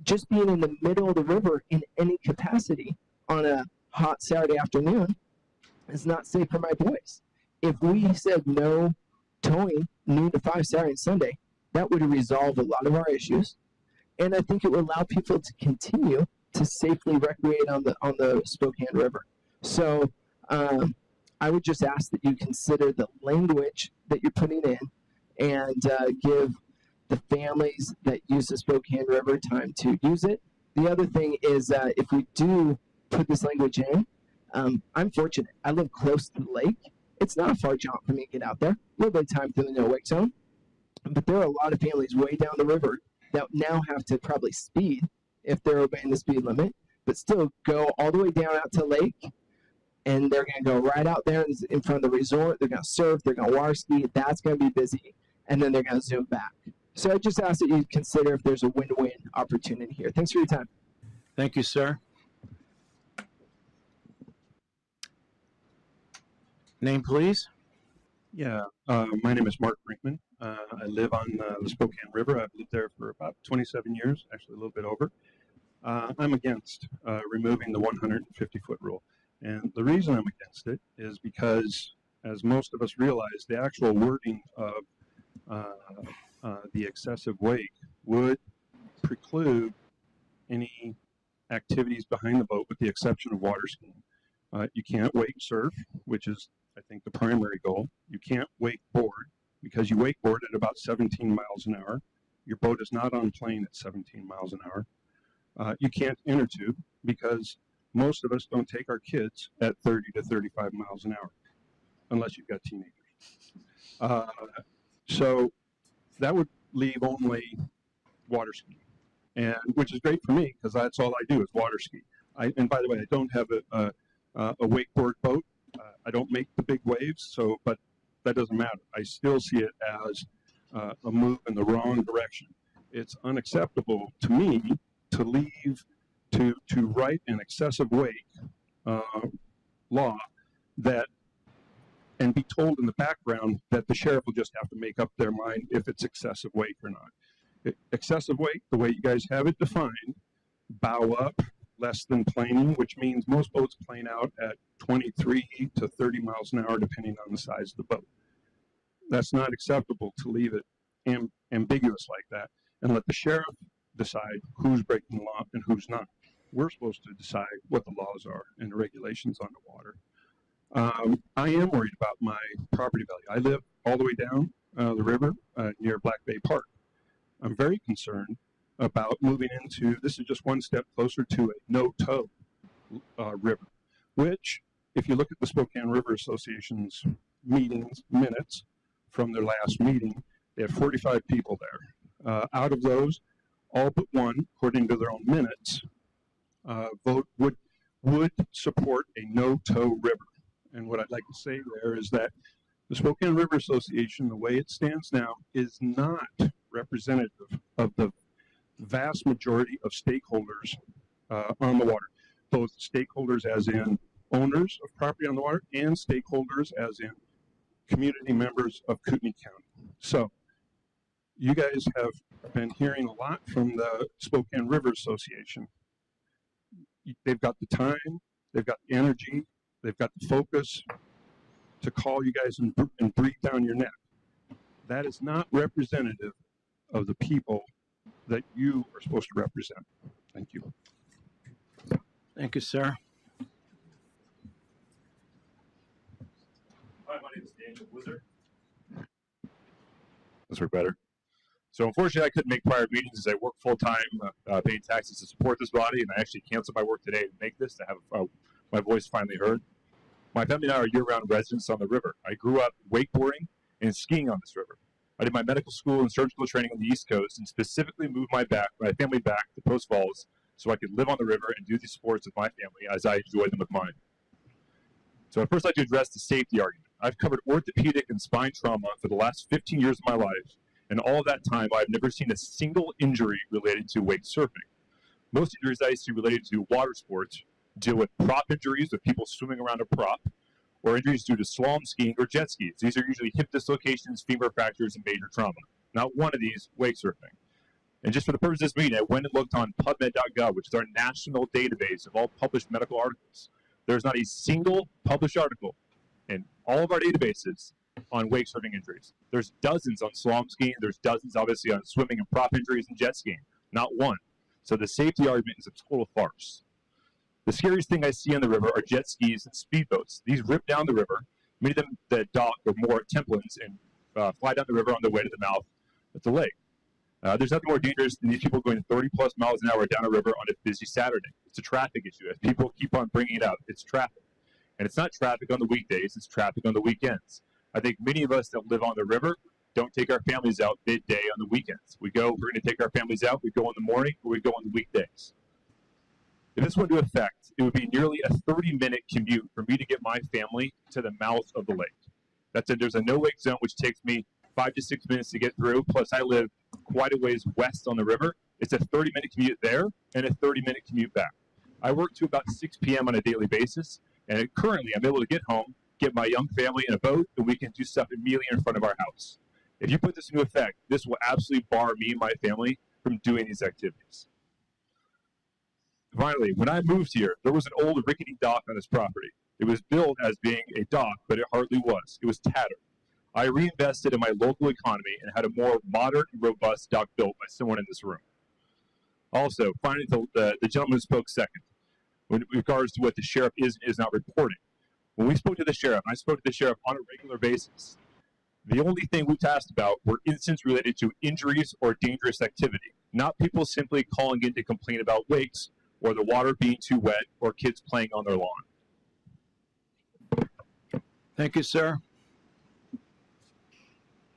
S3: Just being in the middle of the river in any capacity on a hot Saturday afternoon is not safe for my boys. If we said no towing noon to 5 Saturday and Sunday, that would resolve a lot of our issues. And I think it would allow people to continue to safely recreate on the Spokane River. So I would just ask that you consider the language that you're putting in and give the families that use the Spokane River time to use it. The other thing is if we do put this language in, I'm fortunate. I live close to the lake. It's not a far jaunt for me to get out there. A little bit of time through the no-wake zone. But there are a lot of families way down the river that now have to probably speed if they're obeying the speed limit, but still go all the way down out to the lake, and they're going to go right out there in front of the resort. They're going to surf. They're going to water ski. That's going to be busy, and then they're going to zoom back. So I just ask that you consider if there's a win-win opportunity here. Thanks for your time.
S1: Thank you, sir. Name, please.
S4: Yeah, my name is Mark Brinkman. I live on the Spokane River. I've lived there for about 27 years, actually a little bit over. I'm against removing the 150-foot rule. And the reason I'm against it is because, as most of us realize, the actual wording of the excessive wake would preclude any activities behind the boat with the exception of water skiing. You can't wake surf, which is, I think, the primary goal. You can't wake board because you wakeboard at about 17 miles an hour. Your boat is not on plane at 17 miles an hour. You can't inner tube because most of us don't take our kids at 30 to 35 miles an hour, unless you've got teenagers. So that would leave only water ski, and which is great for me because that's all I do is water ski. And by the way, I don't have a wakeboard boat. I don't make the big waves, but that doesn't matter. I still see it as a move in the wrong direction. It's unacceptable to me to leave to write an excessive wake law that and be told in the background that the sheriff will just have to make up their mind if it's excessive wake or not. Excessive wake, the way you guys have it defined, bow up, less than planing, which means most boats plane out at 23 to 30 miles an hour, depending on the size of the boat. That's not acceptable to leave it ambiguous like that and let the sheriff decide who's breaking the law and who's not. We're supposed to decide what the laws are and the regulations on the water. I am worried about my property value. I live all the way down the river near Black Bay Park. I'm very concerned about moving into, this is just one step closer to a no-tow river, which, if you look at the Spokane River Association's meetings, minutes from their last meeting, they had 45 people there. Out of those, all but one, according to their own minutes, would support a no-tow river. And what I'd like to say there is that the Spokane River Association, the way it stands now, is not representative of the vast majority of stakeholders on the water, both stakeholders as in owners of property on the water and stakeholders as in community members of Kootenai County. So you guys have been hearing a lot from the Spokane River Association. They've got the time, they've got the energy, they've got the focus to call you guys and breathe down your neck. That is not representative of the people that you are supposed to represent. Thank you.
S1: Thank you, sir.
S5: Hi, my name is Daniel Blizzard. Let's work better. So unfortunately, I couldn't make prior meetings as I work full-time paying taxes to support this body, and I actually canceled my work today to make this, to have my voice finally heard. My family and I are year-round residents on the river. I grew up wakeboarding and skiing on this river. I did my medical school and surgical training on the East Coast and specifically moved my family back to Post Falls so I could live on the river and do these sports with my family as I enjoyed them with mine. So I'd first like to address the safety argument. I've covered orthopedic and spine trauma for the last 15 years of my life, and all of that time I've never seen a single injury related to wake surfing. Most injuries I see related to water sports deal with prop injuries with people swimming around a prop, or injuries due to slalom skiing or jet skis. These are usually hip dislocations, femur fractures, and major trauma. Not one of these, wake surfing. And just for the purpose of this meeting, I went and looked on PubMed.gov, which is our national database of all published medical articles. There's not a single published article in all of our databases on wake surfing injuries. There's dozens on slalom skiing. There's dozens, obviously, on swimming and prop injuries and jet skiing. Not one. So the safety argument is a total farce. The scariest thing I see on the river are jet skis and speedboats. These rip down the river. Many of them that dock or moor at templates and fly down the river on their way to the mouth of the lake. There's nothing more dangerous than these people going 30-plus miles an hour down a river on a busy Saturday. It's a traffic issue. As people keep on bringing it out, it's traffic. And it's not traffic on the weekdays, it's traffic on the weekends. I think many of us that live on the river don't take our families out midday on the weekends. We're going to take our families out, we go in the morning, or we go on the weekdays. If this went into effect, it would be nearly a 30-minute commute for me to get my family to the mouth of the lake. There's a no-wake zone, which takes me 5 to 6 minutes to get through, plus I live quite a ways west on the river. It's a 30-minute commute there and a 30-minute commute back. I work to about 6 p.m. on a daily basis, and currently I'm able to get home, get my young family in a boat, and we can do stuff immediately in front of our house. If you put this into effect, this will absolutely bar me and my family from doing these activities. Finally, when I moved here, there was an old rickety dock on this property. It was billed as being a dock, but it hardly was. It was tattered. I reinvested in my local economy and had a more modern and robust dock built by someone in this room. Also, finally, the gentleman who spoke second, in regards to what the sheriff is and is not reporting. When we spoke to the sheriff, and I spoke to the sheriff on a regular basis, the only thing we asked about were incidents related to injuries or dangerous activity, not people simply calling in to complain about wakes or the water being too wet or kids playing on their lawn.
S1: Thank you, sir.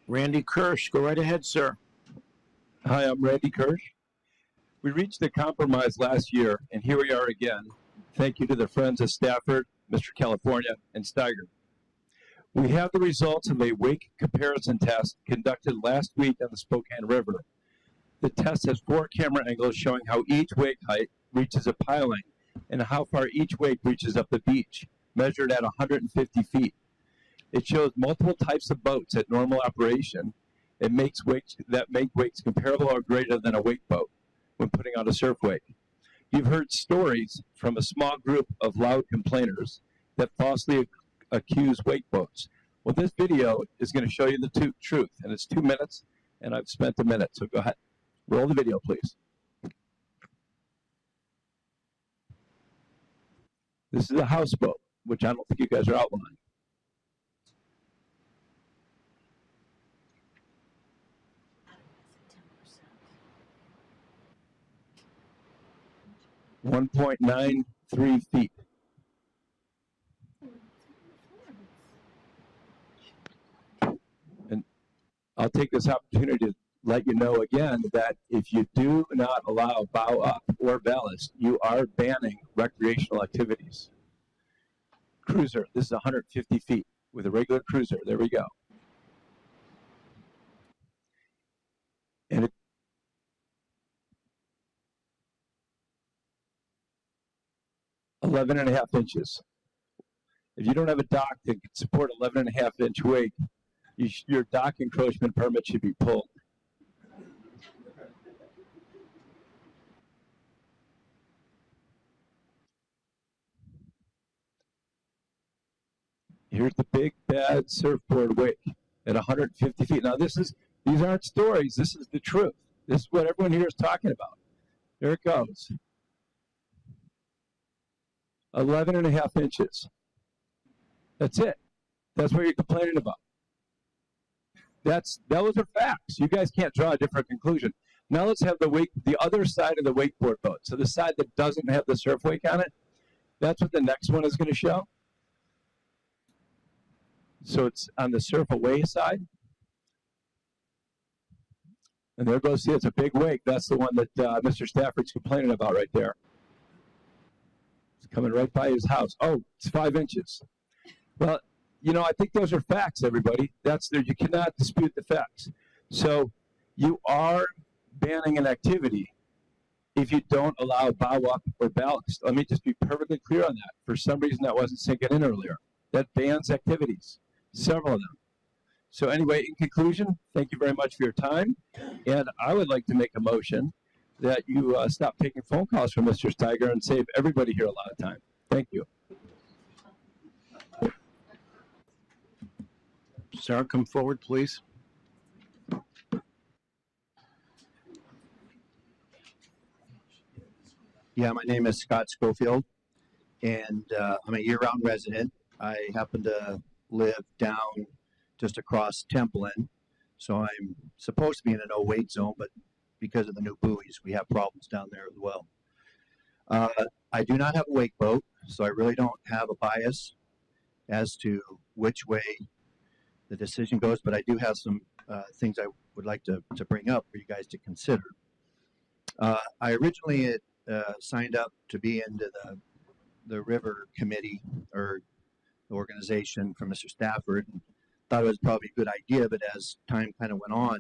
S1: Randy Kirsch, go right ahead, sir.
S6: Hi, I'm Randy Kirsch. We reached a compromise last year, and here we are again. Thank you to the friends of Stafford, Mr. California, and Steiger. We have the results of a wake comparison test conducted last week on the Spokane River. The test has 4 camera angles showing how each wake height reaches a piling and how far each wake reaches up the beach, measured at 150 feet. It shows multiple types of boats at normal operation. It makes wakes that make wakes comparable or greater than a wake boat when putting on a surf wake. You've heard stories from a small group of loud complainers that falsely accuse wake boats. Well, this video is going to show you the truth, and it's 2 minutes, and I've spent a minute, so go ahead. Roll the video, please. This is a houseboat, which I don't think you guys are outlining. .93 feet. And I'll take this opportunity to let you know again that if you do not allow bow up or ballast, you are banning recreational activities. Cruiser, this is 150 feet with a regular cruiser. There we go. And it 11.5 inches. If you don't have a dock that can support 11.5 inch wake, your dock encroachment permit should be pulled. Here's the big bad surfboard wake at 150 feet. Now these aren't stories. This is the truth. This is what everyone here is talking about. There it goes. 11.5 inches. That's it. That's what you're complaining about. Those are facts. You guys can't draw a different conclusion. Now let's have the other side of the wakeboard boat. So the side that doesn't have the surf wake on it, that's what the next one is going to show. So it's on the surf away side. And there goes, see, it's a big wake. That's the one that Mr. Stafford's complaining about right there. It's coming right by his house. Oh, it's 5 inches. Well, you know, I think those are facts, everybody. You cannot dispute the facts. So you are banning an activity if you don't allow bow up or ballast. Let me just be perfectly clear on that. For some reason, that wasn't sinking in earlier. That bans activities, several of them. So anyway, in conclusion, thank you very much for your time. And I would like to make a motion that you stop taking phone calls from Mr. Steiger and save everybody here a lot of time. Thank you.
S1: Sarah, come forward, please.
S7: Yeah, my name is Scott Schofield, and I'm a year-round resident. I happen to live down just across Templin, so I'm supposed to be in a no-wait zone, but because of the new buoys, we have problems down there as well. I do not have a wake boat, so I really don't have a bias as to which way the decision goes, but I do have some things I would like to bring up for you guys to consider. I originally signed up to be into the river committee or the organization from Mr. Stafford, and thought it was probably a good idea, but as time kind of went on,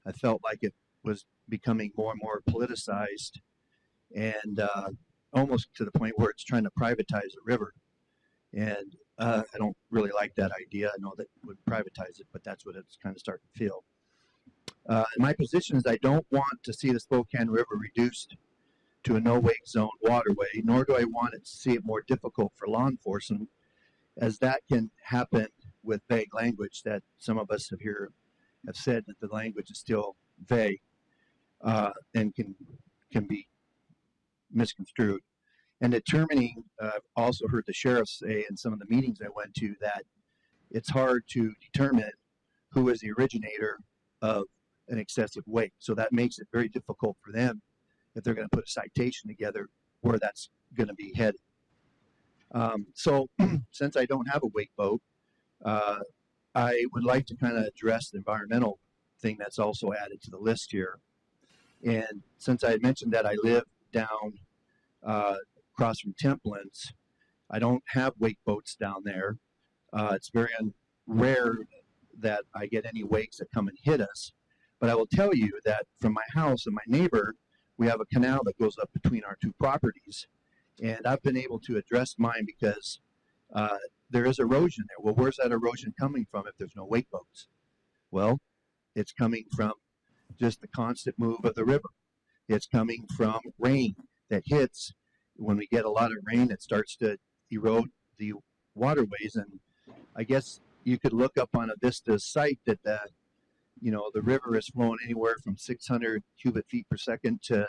S7: I felt like it was becoming more and more politicized, and almost to the point where it's trying to privatize the river. And I don't really like that idea. I know that it would privatize it, but that's what it's kind of starting to feel. My position is I don't want to see the Spokane River reduced to a no-wake zone waterway, nor do I want to see it more difficult for law enforcement, as that can happen with vague language that some of us here have said that the language is still vague and can be misconstrued. And determining, I've also heard the sheriff say in some of the meetings I went to that it's hard to determine who is the originator of an excessive wake. So that makes it very difficult for them, if they're going to put a citation together, where that's going to be headed. So since I don't have a wake boat, I would like to kind of address the environmental thing that's also added to the list here. And since I had mentioned that I live down across from Templins, I don't have wake boats down there. It's very rare that I get any wakes that come and hit us. But I will tell you that from my house and my neighbor, we have a canal that goes up between our two properties. And I've been able to address mine because there is erosion there. Well, where's that erosion coming from if there's no wake boats? Well, it's coming from just the constant move of the river. It's coming from rain that hits. When we get a lot of rain, it starts to erode the waterways. And I guess you could look up on a Vista site that the river is flowing anywhere from 600 cubic feet per second to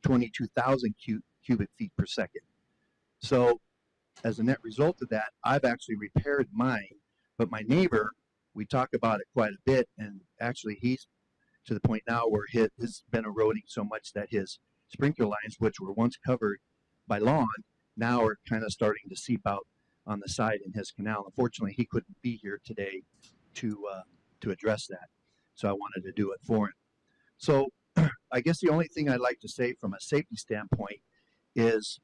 S7: 22,000 cubic feet per second. So as a net result of that, I've actually repaired mine, but my neighbor, we talk about it quite a bit, and actually he's to the point now where it's been eroding so much that his sprinkler lines, which were once covered by lawn, now are kind of starting to seep out on the side in his canal. Unfortunately, he couldn't be here today to address that, so I wanted to do it for him. So I guess the only thing I'd like to say from a safety standpoint is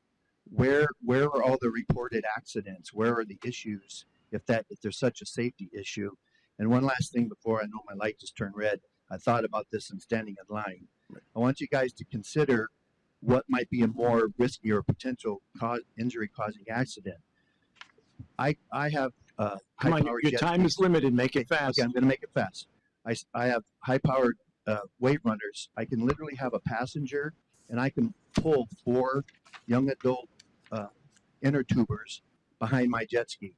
S7: where are all the reported accidents? Where are the issues if there's such a safety issue? And one last thing before I know my light just turned red, I thought about this in standing in line. I want you guys to consider what might be a more risky or potential injury-causing accident. I have
S1: Come on, your time is limited. Make it fast.
S7: Okay, I'm going to make it fast. I have high-powered wave runners. I can literally have a passenger, and I can pull 4 young adult inner tubers behind my jet ski.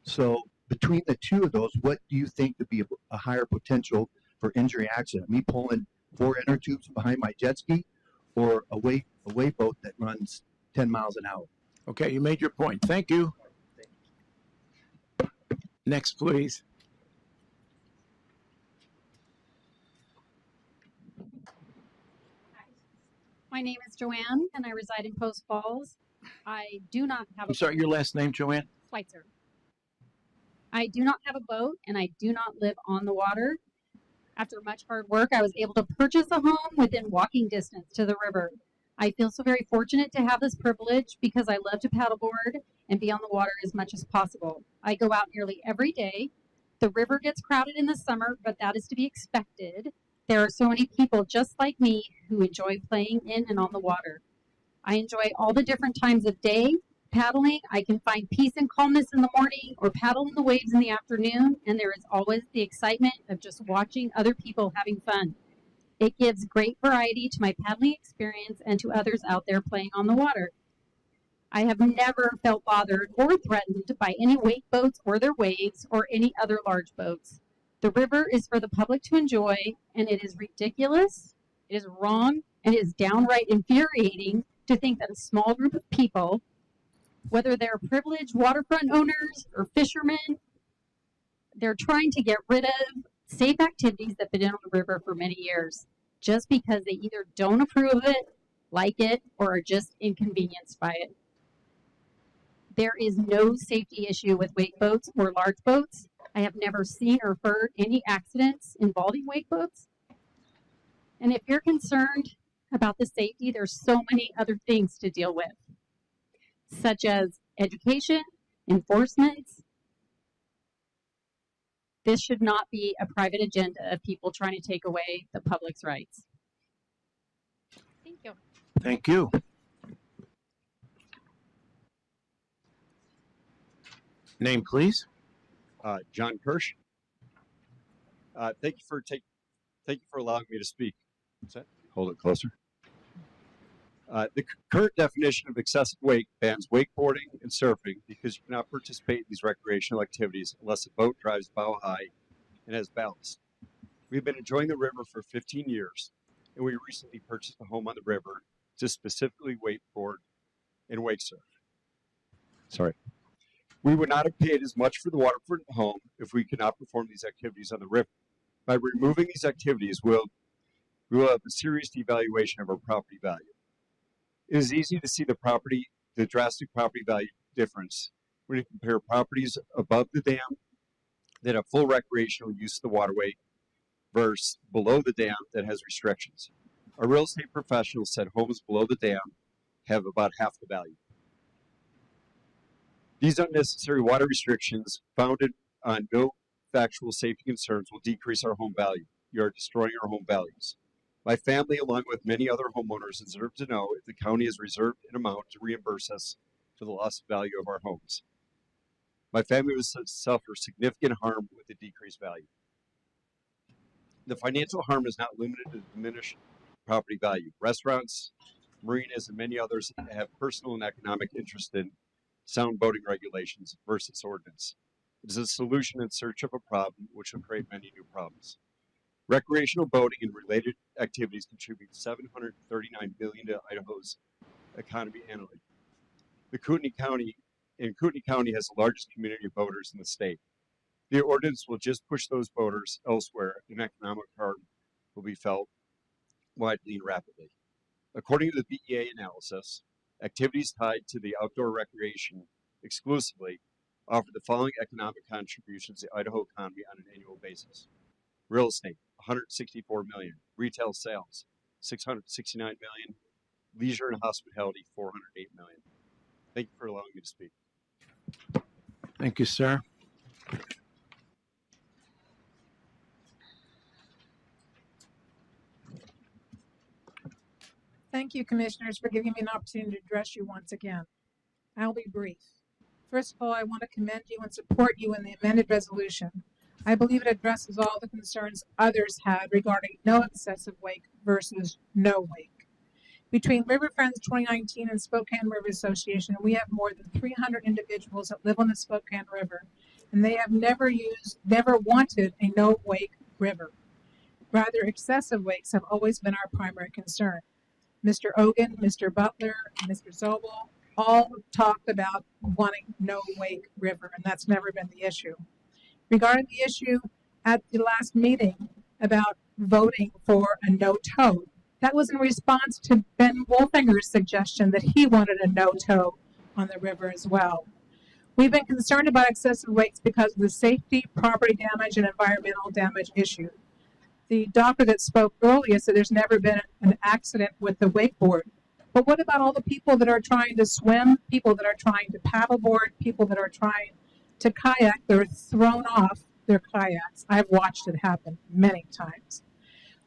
S7: So between the two of those, what do you think would be a higher potential for injury accident? Me pulling 4 inner tubes behind my jet ski, or a wave boat that runs 10 miles an hour?
S1: Okay, you made your point. Thank you. Next, please.
S8: My name is Joanne, and I reside in Post Falls. I do not have
S1: I'm sorry, your last name, Joanne?
S8: Schweitzer. I do not have a boat, and I do not live on the water. After much hard work, I was able to purchase a home within walking distance to the river. I feel so very fortunate to have this privilege because I love to paddleboard and be on the water as much as possible. I go out nearly every day. The river gets crowded in the summer, but that is to be expected. There are so many people just like me who enjoy playing in and on the water. I enjoy all the different times of day. Paddling, I can find peace and calmness in the morning or paddle in the waves in the afternoon, and there is always the excitement of just watching other people having fun. It gives great variety to my paddling experience and to others out there playing on the water. I have never felt bothered or threatened by any wake boats or their waves or any other large boats. The river is for the public to enjoy, and it is ridiculous, it is wrong, and it is downright infuriating to think that a small group of people, whether they're privileged waterfront owners or fishermen, they're trying to get rid of safe activities that have been on the river for many years, just because they either don't approve of it, like it, or are just inconvenienced by it. There is no safety issue with wake boats or large boats. I have never seen or heard any accidents involving wake boats. And if you're concerned about the safety, there's so many other things to deal with, such as education, enforcement. This should not be a private agenda of people trying to take away the public's rights. Thank you.
S1: Thank you. Name, please.
S9: John Kirsch. Thank you for allowing me to speak. What's that? Hold it closer. The current definition of excessive wake bans wakeboarding and surfing because you cannot participate in these recreational activities unless a boat drives bow high and has ballast. We've been enjoying the river for 15 years, and we recently purchased a home on the river to specifically wakeboard and wake surf. Sorry. We would not have paid as much for the waterfront home if we could not perform these activities on the river. By removing these activities, we will have a serious devaluation of our property value. It is easy to see the drastic property value difference when you compare properties above the dam that have full recreational use of the waterway versus below the dam that has restrictions. Our real estate professionals said homes below the dam have about half the value. These unnecessary water restrictions founded on no factual safety concerns will decrease our home value. You are destroying our home values. My family, along with many other homeowners, deserve to know if the county has reserved an amount to reimburse us for the lost value of our homes. My family will suffer significant harm with the decreased value. The financial harm is not limited to diminished property value. Restaurants, marinas, and many others have personal and economic interest in sound boating regulations versus ordinance. It is a solution in search of a problem which will create many new problems. Recreational boating and related activities contribute $739 billion to Idaho's economy annually. Kootenai County has the largest community of boaters in the state. The ordinance will just push those boaters elsewhere, and economic harm will be felt widely and rapidly. According to the BEA analysis, activities tied to the outdoor recreation exclusively offer the following economic contributions to the Idaho economy on an annual basis. Real estate, $164 million. Retail sales, $669 million. Leisure and hospitality, $408 million. Thank you for allowing me to speak.
S1: Thank you, sir.
S10: Thank you, Commissioners, for giving me an opportunity to address you once again. I'll be brief. First of all, I want to commend you and support you in the amended resolution. I believe it addresses all the concerns others had regarding no excessive wake versus no wake. Between River Friends 2019 and Spokane River Association, we have more than 300 individuals that live on the Spokane River, and they have never wanted a no-wake river. Rather, excessive wakes have always been our primary concern. Mr. Ogan, Mr. Butler, and Mr. Zobel all talked about wanting no-wake river, and that's never been the issue. Regarding the issue at the last meeting about voting for a no-tow, that was in response to Ben Wolfinger's suggestion that he wanted a no-tow on the river as well. We've been concerned about excessive wakes because of the safety, property damage, and environmental damage issue. The doctor that spoke earlier said there's never been an accident with the wakeboard. But what about all the people that are trying to swim, people that are trying to paddleboard, people that are trying to kayak? They're thrown off their kayaks. I've watched it happen many times.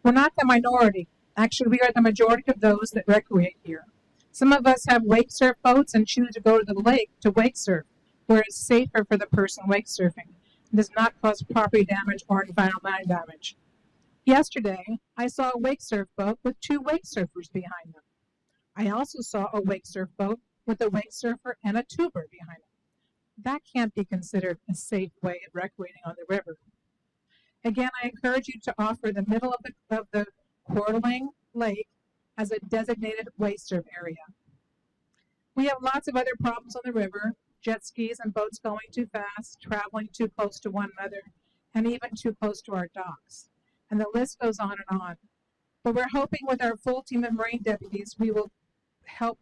S10: We're not the minority. Actually, we are the majority of those that recreate here. Some of us have wake surf boats and choose to go to the lake to wake surf, where it's safer for the person wake surfing and does not cause property damage or environmental damage. Yesterday, I saw a wake surf boat with 2 wake surfers behind them. I also saw a wake surf boat with a wake surfer and a tuber behind them. That can't be considered a safe way of recreating on the river. Again, I encourage you to offer the middle of the Coeur d'Alene Lake as a designated wake surf area. We have lots of other problems on the river: jet skis and boats going too fast, traveling too close to one another, and even too close to our docks. And the list goes on and on. But we're hoping with our full team of Marine deputies, they will help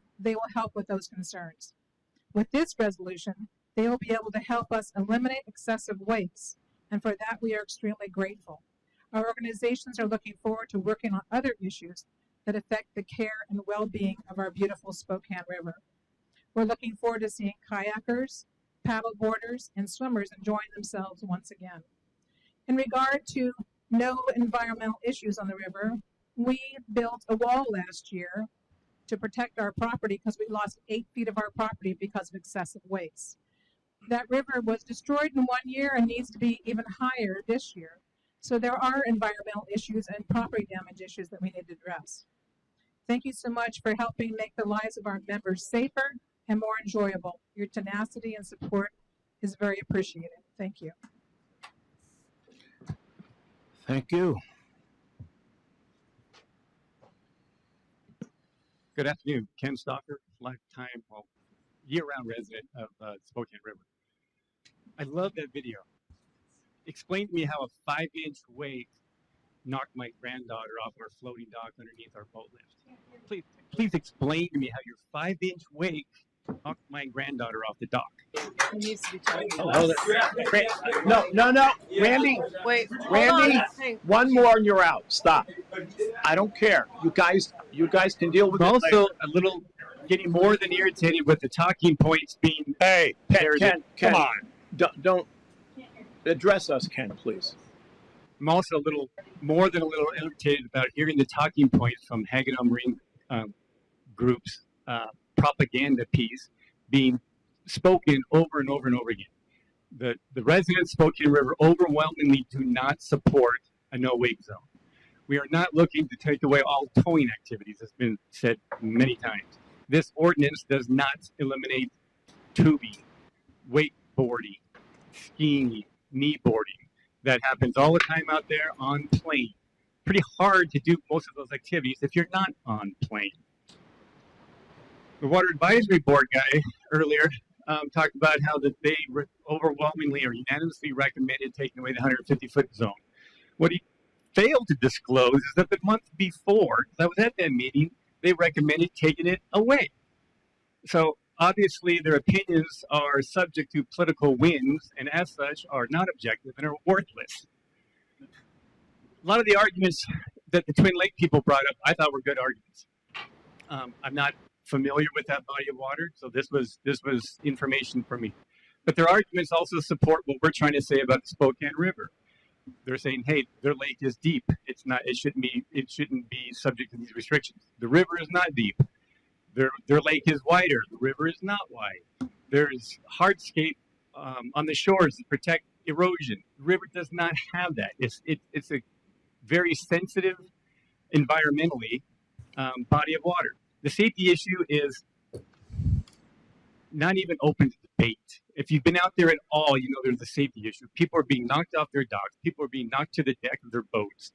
S10: with those concerns. With this resolution, they will be able to help us eliminate excessive wakes, and for that we are extremely grateful. Our organizations are looking forward to working on other issues that affect the care and well-being of our beautiful Spokane River. We're looking forward to seeing kayakers, paddleboarders, and swimmers enjoying themselves once again. In regard to no environmental issues on the river, we built a wall last year to protect our property because we lost 8 feet of our property because of excessive wakes. That river was destroyed in 1 year and needs to be even higher this year. So there are environmental issues and property damage issues that we need to address. Thank you so much for helping make the lives of our members safer and more enjoyable. Your tenacity and support is very appreciated. Thank you.
S1: Thank you.
S11: Good afternoon. Ken Stalker, lifetime, year-round resident of Spokane River. I love that video. Explain to me how a 5-inch wake knocked my granddaughter off our floating dock underneath our boat lift. Please explain to me how your 5-inch wake knocked my granddaughter off the dock.
S2: It needs to be told.
S1: No. Randy.
S2: Wait,
S1: Randy,
S2: Hey.
S1: one more and you're out. Stop. I don't care. You guys can deal with
S11: I'm
S1: it
S11: also
S1: later.
S11: a little getting more than irritated with the talking points being.
S1: Hey, Ken,
S11: come on.
S1: Don't address us, Ken, please.
S11: I'm also more than a little irritated about hearing the talking points from Saginaw Marine groups, propaganda piece being spoken over and over and over again. The residents of Spokane River overwhelmingly do not support a no-wake zone. We are not looking to take away all towing activities, as has been said many times. This ordinance does not eliminate tubing, wakeboarding, skiing, kneeboarding. That happens all the time out there on plane. Pretty hard to do most of those activities if you're not on plane. The Water Advisory Board guy earlier talked about how that they overwhelmingly or unanimously recommended taking away the 150-foot zone. What he failed to disclose is that the month before, I was at that meeting, they recommended taking it away. So obviously their opinions are subject to political winds and as such are not objective and are worthless. A lot of the arguments that the Twin Lake people brought up I thought were good arguments. I'm not familiar with that body of water, so this was information for me. But their arguments also support what we're trying to say about the Spokane River. They're saying, hey, their lake is deep. It shouldn't be subject to these restrictions. The river is not deep. Their lake is wider. The river is not wide. There's hardscape on the shores to protect erosion. The river does not have that. It's a very sensitive environmentally body of water. The safety issue is not even open to debate. If you've been out there at all, you know there's a safety issue. People are being knocked off their docks. People are being knocked to the deck of their boats.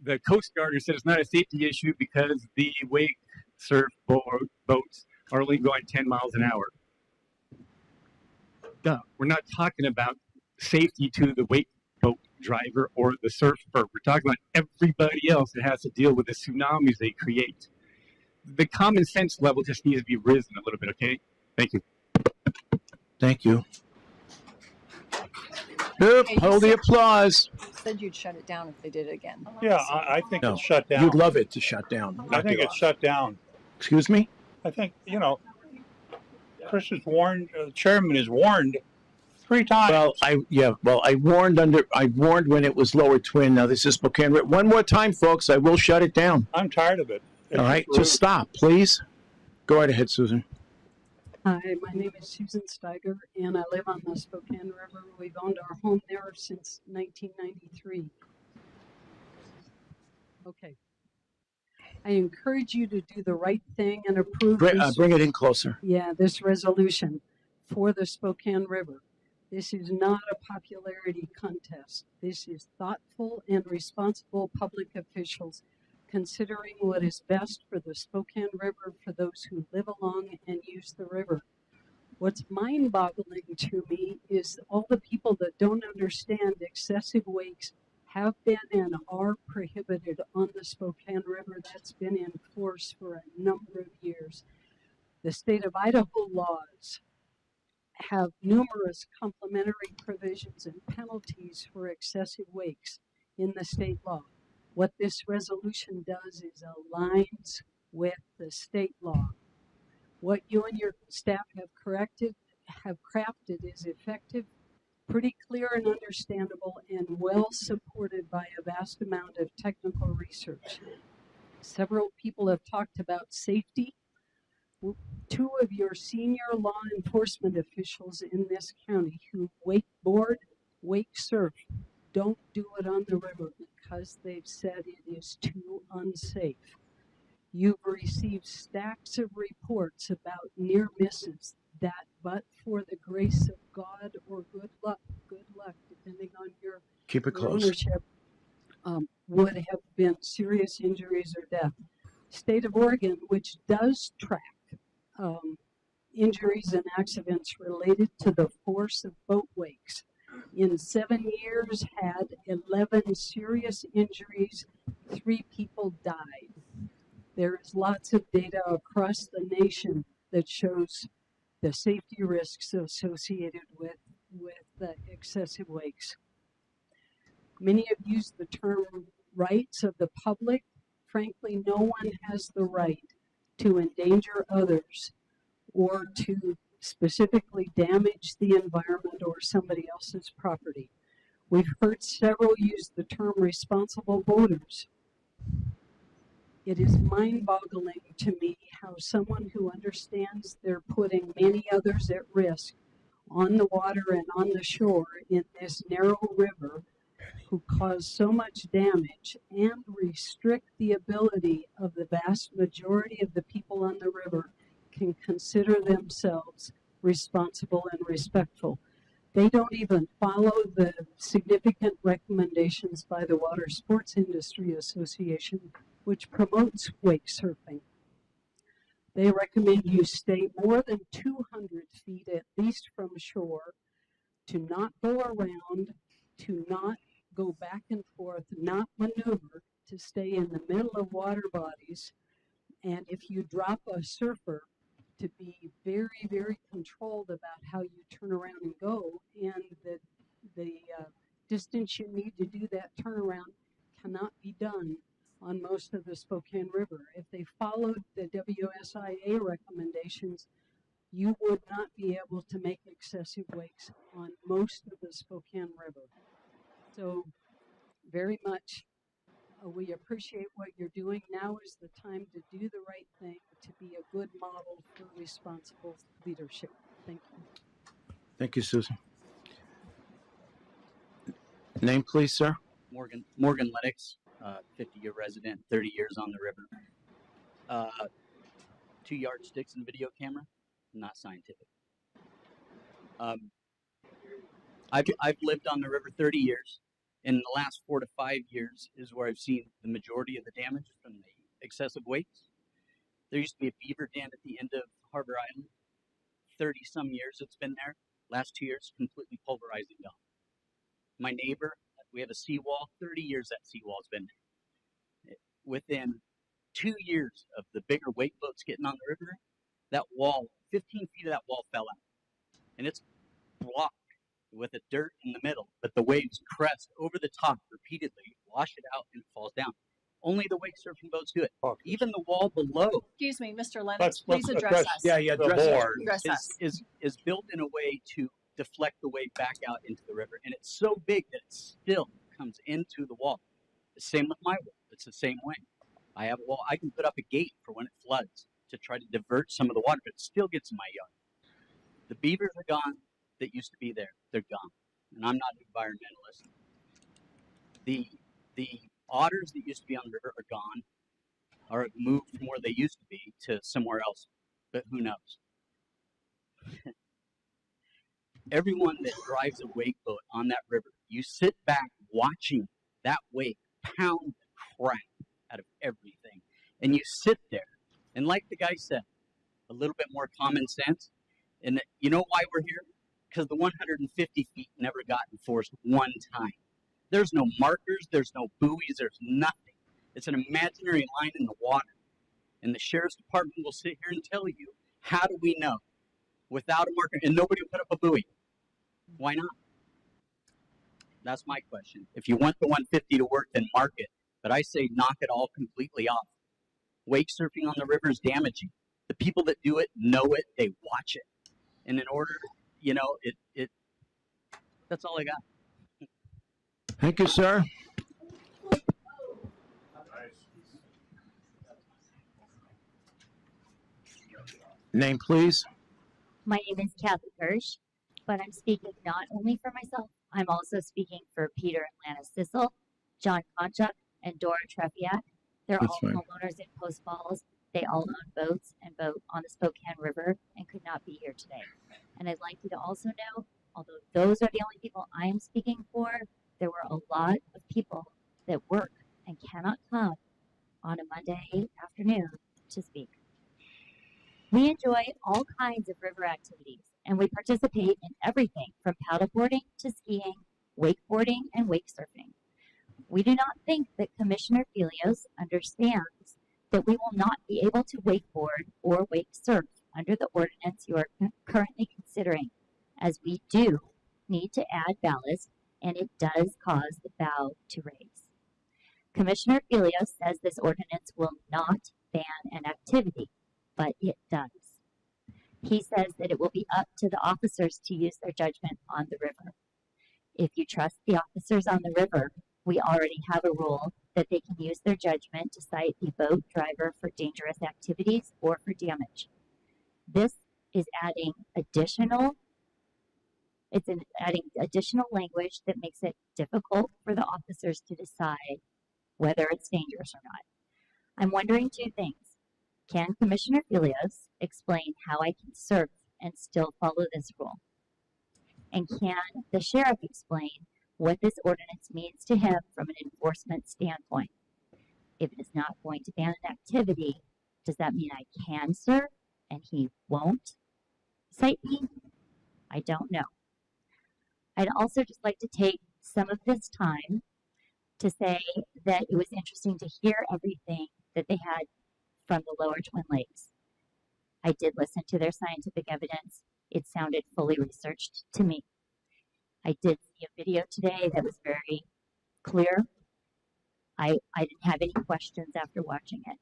S11: The Coast Guard said it's not a safety issue because the wake surf boats are only going 10 miles an hour. Duh. We're not talking about safety to the wake boat driver or the surfer. We're talking about everybody else that has to deal with the tsunamis they create. The common sense level just needs to be risen a little bit, okay? Thank you.
S1: Thank you. Oop,
S2: Hey, you
S1: hold the
S2: said-
S1: applause.
S2: You said you'd shut it down if they did it again.
S12: Yeah, I think
S1: No,
S12: it's shut down.
S1: you'd love it to shut down.
S12: I think it's shut down.
S1: Excuse me?
S12: I think, Chris is warned, the chairman is warned 3 times.
S1: Well, I warned when it was Lower Twin. Now this is Spokane River. One more time, folks. I will shut it down.
S12: I'm tired of it. It's
S1: All right,
S12: rude.
S1: just stop, please. Go right ahead, Susan.
S13: Hi, my name is Susan Steiger, and I live on the Spokane River. We've owned our home there since 1993. Okay. I encourage you to do the right thing and approve this.
S1: Bring it in closer.
S13: Yeah, this resolution for the Spokane River. This is not a popularity contest. This is thoughtful and responsible public officials considering what is best for the Spokane River for those who live along and use the river. What's mind-boggling to me is all the people that don't understand excessive wakes have been and are prohibited on the Spokane River. That's been in force for a number of years. The state of Idaho laws have numerous complementary provisions and penalties for excessive wakes in the state law. What this resolution does is aligns with the state law. What you and your staff have crafted is effective, pretty clear and understandable, and well supported by a vast amount of technical research. Several people have talked about safety. 2 of your senior law enforcement officials in this county who wakeboard, wake surf, don't do it on the river because they've said it is too unsafe. You've received stacks of reports about near misses that, but for the grace of God or good luck, depending on your
S1: Keep it close.
S13: ownership, would have been serious injuries or death. State of Oregon, which does track injuries and accidents related to the force of boat wakes, in 7 years had 11 serious injuries, 3 people died. There's lots of data across the nation that shows the safety risks associated with the excessive wakes. Many have used the term rights of the public. Frankly, no one has the right to endanger others or to specifically damage the environment or somebody else's property. We've heard several use the term responsible boaters. It is mind-boggling to me how someone who understands they're putting many others at risk on the water and on the shore in this narrow river, who cause so much damage and restrict the ability of the vast majority of the people on the river, can consider themselves responsible and respectful. They don't even follow the significant recommendations by the Water Sports Industry Association, which promotes wake surfing. They recommend you stay more than 200 feet at least from shore, to not go around, to not go back and forth, not maneuver, to stay in the middle of water bodies, and if you drop a surfer, to be very, very controlled about how you turn around and go, and that the distance you need to do that turnaround cannot be done on most of the Spokane River. If they followed the WSIA recommendations, you would not be able to make excessive wakes on most of the Spokane River. So very much we appreciate what you're doing. Now is the time to do the right thing, to be a good model for responsible leadership. Thank you.
S1: Thank you, Susan. Name, please, sir.
S14: Morgan Lennox, 50-year resident, 30 years on the river. 2 yardsticks and video camera, not scientific. I've lived on the river 30 years. In the last 4 to 5 years is where I've seen the majority of the damage from the excessive wakes. There used to be a beaver dam at the end of Harbor Island. 30-some years it's been there. Last 2 years, completely pulverized and gone. My neighbor, we have a seawall. 30 years that seawall's been there. Within 2 years of the bigger wake boats getting on the river, that wall, 15 feet of that wall fell out. And it's blocked with a dirt in the middle, but the waves crest over the top repeatedly, wash it out, and it falls down. Only the wake surfing boats do it. Even the wall below.
S2: Excuse me, Mr. Lennox, please address us.
S1: Yeah, address us.
S14: Is built in a way to deflect the wave back out into the river. And it's so big that it still comes into the wall. The same with my wall. It's the same way. I have a wall. I can put up a gate for when it floods to try to divert some of the water, but it still gets in my yard. The beavers are gone that used to be there. They're gone. And I'm not an environmentalist. The otters that used to be on the river are gone, or moved from where they used to be to somewhere else. But who knows? Everyone that drives a wake boat on that river, you sit back watching that wake pound the crap out of everything. And you sit there, and like the guy said, a little bit more common sense. And you know why we're here? Because the 150 feet never got enforced one time. There's no markers, there's no buoys, there's nothing. It's an imaginary line in the water. And the sheriff's department will sit here and tell you, how do we know? Without a marker, and nobody will put up a buoy. Why not? That's my question. If you want the 150 to work, then mark it. But I say knock it all completely off. Wake surfing on the river is damaging. The people that do it know it, they watch it. And in order, that's all I got.
S1: Thank you, sir. Name, please.
S15: My name is Kathy Kirsch, but I'm speaking not only for myself, I'm also speaking for Peter and Lana Sissel, John Konchuk, and Dora Trefiak. They're
S1: That's
S15: all
S1: fine.
S15: homeowners in Post Falls. They all own boats and boat on the Spokane River and could not be here today. And I'd like you to also know, although those are the only people I am speaking for, there were a lot of people that work and cannot come on a Monday afternoon to speak. We enjoy all kinds of river activities, and we participate in everything from paddleboarding to skiing, wakeboarding, and wake surfing. We do not think that Commissioner Felios understands that we will not be able to wakeboard or wake surf under the ordinance you are currently considering, as we do need to add ballast, and it does cause the bow to raise. Commissioner Felios says this ordinance will not ban an activity, but it does. He says that it will be up to the officers to use their judgment on the river. If you trust the officers on the river, we already have a rule that they can use their judgment to cite the boat driver for dangerous activities or for damage. This is adding additional language that makes it difficult for the officers to decide whether it's dangerous or not. I'm wondering two things. Can Commissioner Felios explain how I can surf and still follow this rule? And can the sheriff explain what this ordinance means to him from an enforcement standpoint? If it is not going to ban an activity, does that mean I can surf and he won't cite me? I don't know. I'd also just like to take some of this time to say that it was interesting to hear everything that they had from the lower Twin Lakes. I did listen to their scientific evidence. It sounded fully researched to me. I did see a video today that was very clear. I didn't have any questions after watching it.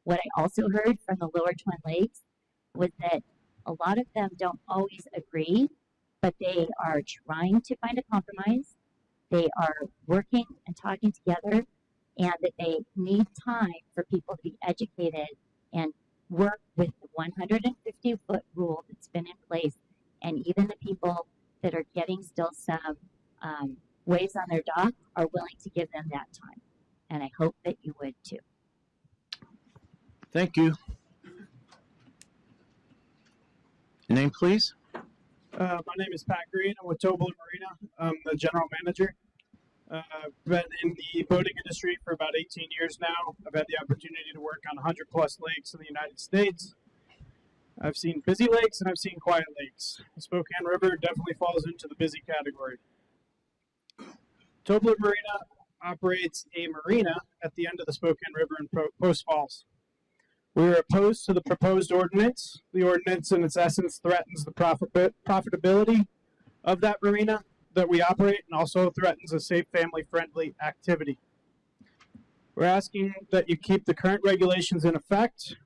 S15: What I also heard from the lower Twin Lakes was that a lot of them don't always agree, but they are trying to find a compromise. They are working and talking together, and that they need time for people to be educated and work with the 150-foot rule that's been in place, and even the people that are getting still some waves on their dock are willing to give them that time. And I hope that you would too.
S1: Thank you. Name, please.
S16: My name is Pat Green. I'm with Tobler Marina. I'm the general manager. I've been in the boating industry for about 18 years now. I've had the opportunity to work on 100 plus lakes in the United States. I've seen busy lakes and I've seen quiet lakes. The Spokane River definitely falls into the busy category. Tobler Marina operates a marina at the end of the Spokane River in Post Falls. We are opposed to the proposed ordinance. The ordinance, in its essence, threatens the profitability of that marina that we operate, and also threatens a safe, family-friendly activity. We're asking that you keep the current regulations in effect.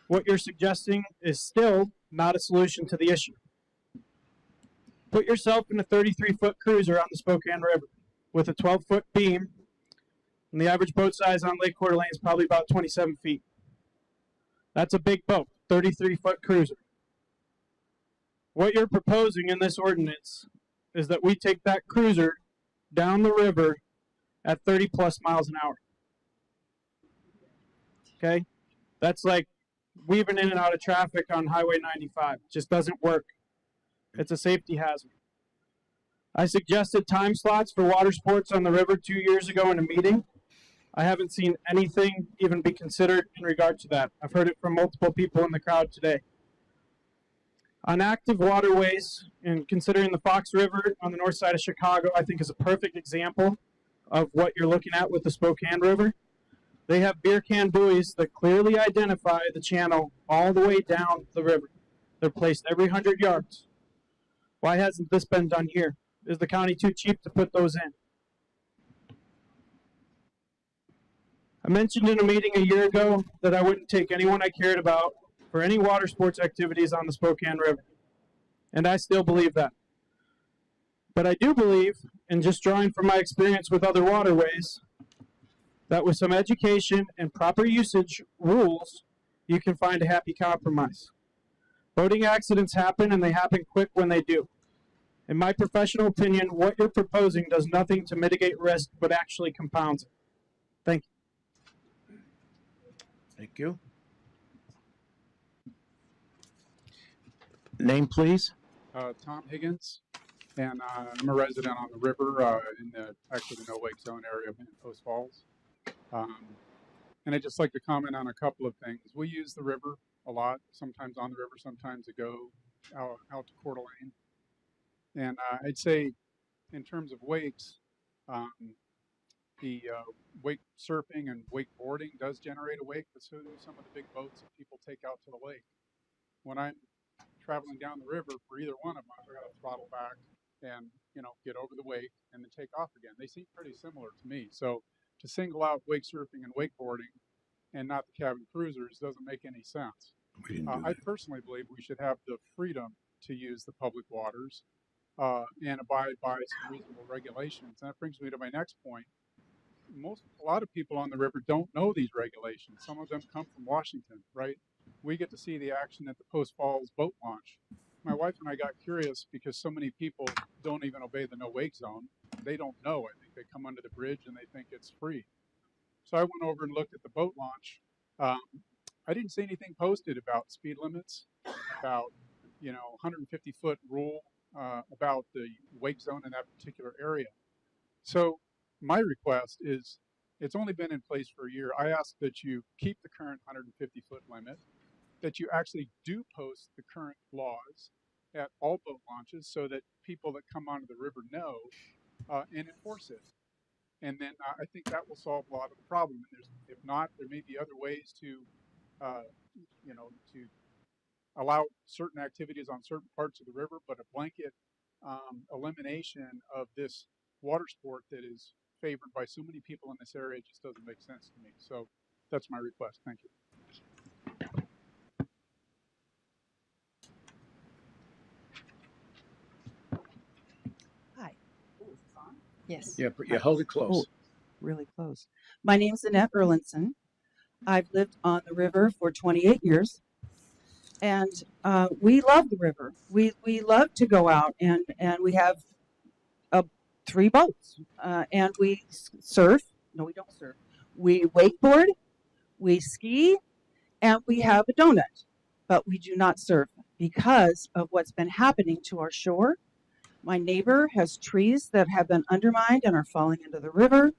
S16: What you're suggesting is still not a solution to the issue. Put yourself in a 33-foot cruiser on the Spokane River with a 12-foot beam, and the average boat size on Lake Coeur d'Alene is probably about 27 feet. That's a big boat, 33-foot cruiser. What you're proposing in this ordinance is that we take that cruiser down the river at 30 plus miles an hour. Okay? That's like weaving in and out of traffic on Highway 95. It just doesn't work. It's a safety hazard. I suggested time slots for water sports on the river 2 years ago in a meeting. I haven't seen anything even be considered in regard to that. I've heard it from multiple people in the crowd today. On active waterways, and considering the Fox River on the north side of Chicago, I think is a perfect example of what you're looking at with the Spokane River. They have beer can buoys that clearly identify the channel all the way down the river. They're placed every 100 yards. Why hasn't this been done here? Is the county too cheap to put those in? I mentioned in a meeting a year ago that I wouldn't take anyone I cared about for any water sports activities on the Spokane River. And I still believe that. But I do believe, and just drawing from my experience with other waterways, that with some education and proper usage rules, you can find a happy compromise. Boating accidents happen, and they happen quick when they do. In my professional opinion, what you're proposing does nothing to mitigate risk, but actually compounds it. Thank you.
S1: Thank you. Name, please.
S17: Tom Higgins, and I'm a resident on the river in the no wake zone area of Post Falls. And I'd just like to comment on a couple of things. We use the river a lot, sometimes on the river, sometimes to go out to Coeur d'Alene. And I'd say in terms of wakes, the wake surfing and wakeboarding does generate a wake, but so do some of the big boats that people take out to the lake. When I'm traveling down the river for either one of them, I've got to throttle back and, get over the wake and then take off again. They seem pretty similar to me. So to single out wake surfing and wakeboarding and not the cabin cruisers doesn't make any sense. I personally believe we should have the freedom to use the public waters and abide by some reasonable regulations. And that brings me to my next point. A lot of people on the river don't know these regulations. Some of them come from Washington, right? We get to see the action at the Post Falls boat launch. My wife and I got curious because so many people don't even obey the no wake zone. They don't know. I think they come under the bridge and they think it's free. So I went over and looked at the boat launch. I didn't see anything posted about speed limits, about 150-foot rule, about the wake zone in that particular area. So my request is, it's only been in place for a year. I ask that you keep the current 150-foot limit, that you actually do post the current laws at all boat launches so that people that come onto the river know and enforce it. And then I think that will solve a lot of the problem. And if not, there may be other ways to, to allow certain activities on certain parts of the river, but a blanket elimination of this water sport that is favored by so many people in this area just doesn't make sense to me. So that's my request. Thank you.
S18: Hi. Yes.
S1: Yeah, but you hold it close.
S18: Oh, really close. My name's Annette Erlinson. I've lived on the river for 28 years, and we love the river. We love to go out, and we have 3 boats, and we surf. No, we don't surf. We wakeboard, we ski, and we have a donut, but we do not surf because of what's been happening to our shore. My neighbor has trees that have been undermined and are falling into the river.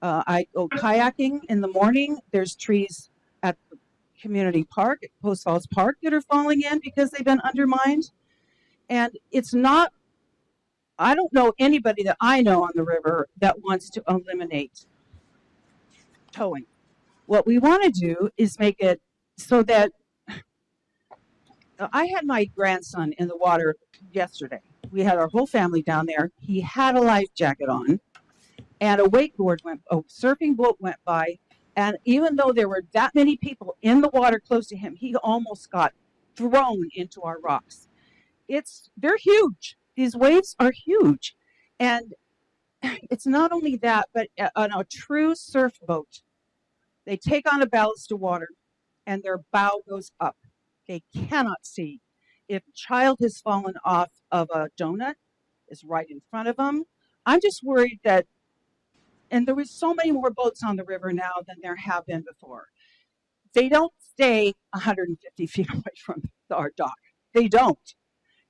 S18: I go kayaking in the morning. There's trees at the community park, at Post Falls Park, that are falling in because they've been undermined. And it's not, I don't know anybody that I know on the river that wants to eliminate towing. What we want to do is make it so that I had my grandson in the water yesterday. We had our whole family down there. He had a life jacket on, and a surfing boat went by, and even though there were that many people in the water close to him, he almost got thrown into our rocks. They're huge. These waves are huge. And it's not only that, but on a true surf boat, they take on a ballast of water and their bow goes up. They cannot see. If a child has fallen off of a donut, is right in front of them. I'm just worried that, and there was so many more boats on the river now than there have been before. They don't stay 150 feet away from our dock. They don't.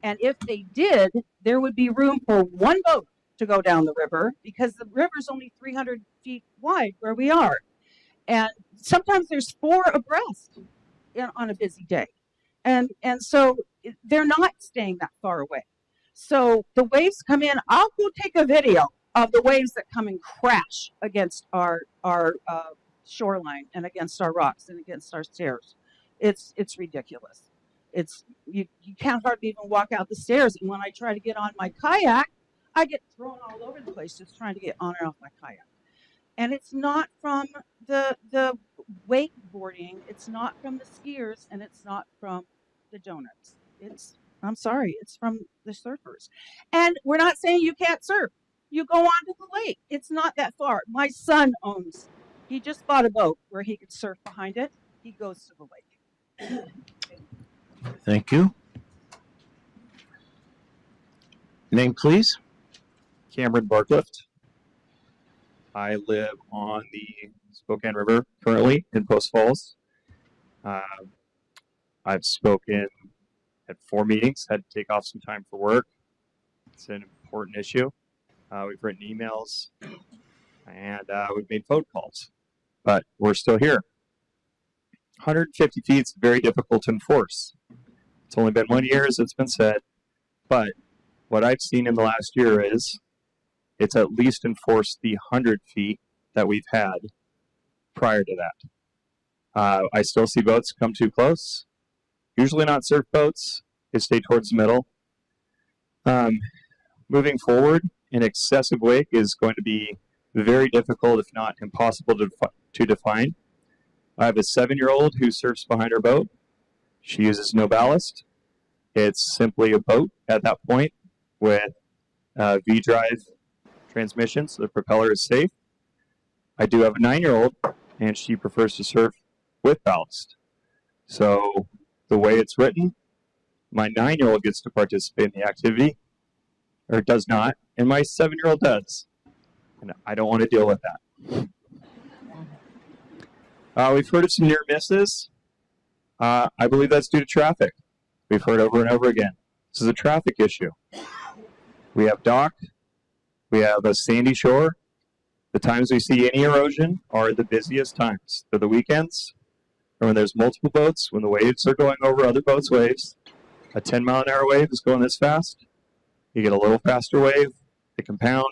S18: And if they did, there would be room for one boat to go down the river because the river's only 300 feet wide where we are. And sometimes there's 4 abreast on a busy day. And so they're not staying that far away. So the waves come in. I'll go take a video of the waves that come and crash against our shoreline and against our rocks and against our stairs. It's ridiculous. You can't hardly even walk out the stairs. And when I try to get on my kayak, I get thrown all over the place just trying to get on and off my kayak. And it's not from the wakeboarding, it's not from the skiers, and it's not from the donuts. I'm sorry, it's from the surfers. And we're not saying you can't surf. You go onto the lake. It's not that far. My son he just bought a boat where he could surf behind it. He goes to the lake.
S1: Thank you. Name, please.
S19: Cameron Barclift. I live on the Spokane River currently in Post Falls. I've spoken at 4 meetings, had to take off some time for work. It's an important issue. We've written emails and we've made phone calls, but we're still here. 150 feet is very difficult to enforce. It's only been 1 year, as it's been said, but what I've seen in the last year is it's at least enforced the 100 feet that we've had prior to that. I still see boats come too close. Usually not surf boats. They stay towards the middle. Moving forward, an excessive wake is going to be very difficult, if not impossible to define. I have a 7-year-old who surfs behind her boat. She uses no ballast. It's simply a boat at that point with V-drive transmission, so the propeller is safe. I do have a 9-year-old, and she prefers to surf with ballast. So the way it's written, my 9-year-old gets to participate in the activity, or does not, and my 7-year-old does. And I don't want to deal with that. We've heard of some near misses. I believe that's due to traffic. We've heard over and over again. This is a traffic issue. We have dock. We have a sandy shore. The times we see any erosion are the busiest times. They're the weekends, or when there's multiple boats, when the waves are going over other boats' waves. A 10-mile-an-hour wave is going this fast. You get a little faster wave, they compound.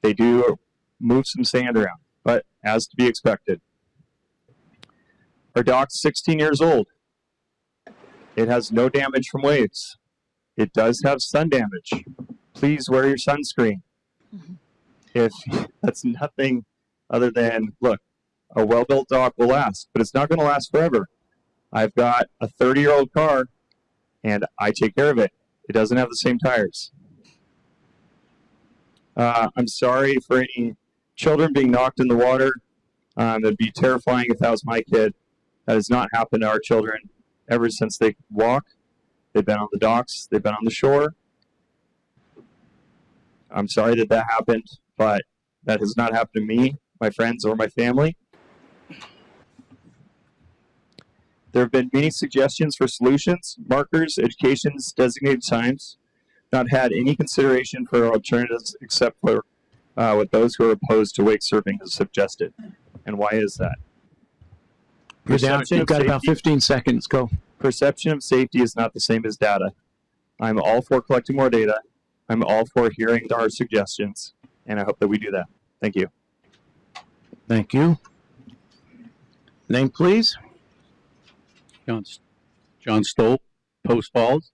S19: They do move some sand around, but as to be expected. Our dock's 16 years old. It has no damage from waves. It does have sun damage. Please wear your sunscreen. If that's nothing other than, look, a well-built dock will last, but it's not going to last forever. I've got a 30-year-old car, and I take care of it. It doesn't have the same tires. I'm sorry for any children being knocked in the water. It'd be terrifying if that was my kid. That has not happened to our children ever since they could walk. They've been on the docks. They've been on the shore. I'm sorry that that happened, but that has not happened to me, my friends, or my family. There have been many suggestions for solutions, markers, educations, designated times, not had any consideration for alternatives except for what those who are opposed to wake surfing have suggested. And why is that?
S1: You're down. You've got about 15 seconds. Go.
S19: Perception of safety is not the same as data. I'm all for collecting more data. I'm all for hearing our suggestions, and I hope that we do that. Thank you.
S1: Thank you. Name, please.
S20: John Stoll, Post Falls.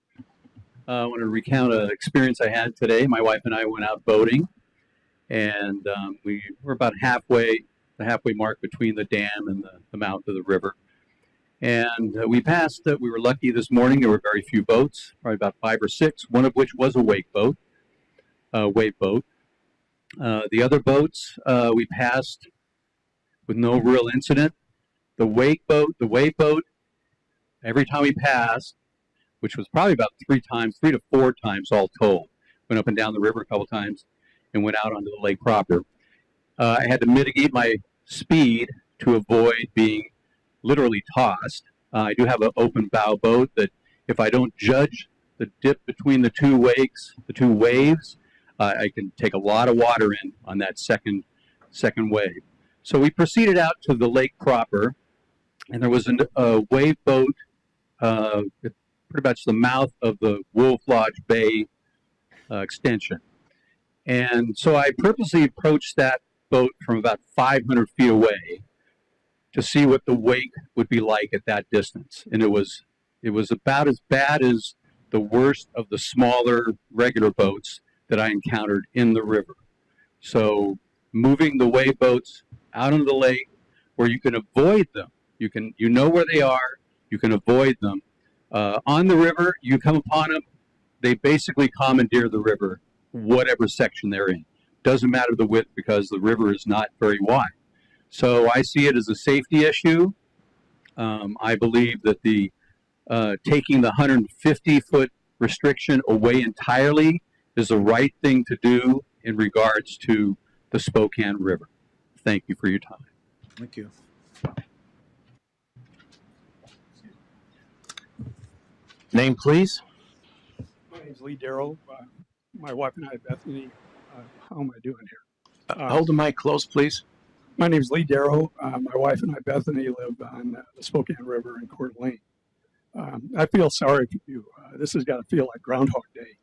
S20: I want to recount an experience I had today. My wife and I went out boating, and we were about the halfway mark between the dam and the mouth of the river. And we passed that. We were lucky this morning. There were very few boats, probably about 5 or 6, one of which was a wake boat, wave boat. The other boats we passed with no real incident. The wave boat, every time we passed, which was probably about 3 to 4 times all told, went up and down the river a couple times and went out onto the lake proper. I had to mitigate my speed to avoid being literally tossed. I do have an open bow boat that if I don't judge the dip between the two waves, I can take a lot of water in on that second wave. So we proceeded out to the lake proper, and there was a wave boat at pretty much the mouth of the Wolf Lodge Bay extension. And so I purposely approached that boat from about 500 feet away to see what the wake would be like at that distance. And it was about as bad as the worst of the smaller regular boats that I encountered in the river. So moving the wave boats out into the lake where you can avoid them, you know where they are, you can avoid them. On the river, you come upon them, they basically commandeer the river, whatever section they're in. Doesn't matter the width because the river is not very wide. So I see it as a safety issue. I believe that the taking the 150-foot restriction away entirely is the right thing to do in regards to the Spokane River. Thank you for your time.
S1: Thank you. Name, please.
S21: My name's Lee Darrow. My wife and I, Bethany, how am I doing here?
S1: Hold the mic close, please.
S21: My name's Lee Darrow. My wife and I, Bethany, live on the Spokane River in Coeur d'Alene. I feel sorry for you. This has got to feel like Groundhog Day.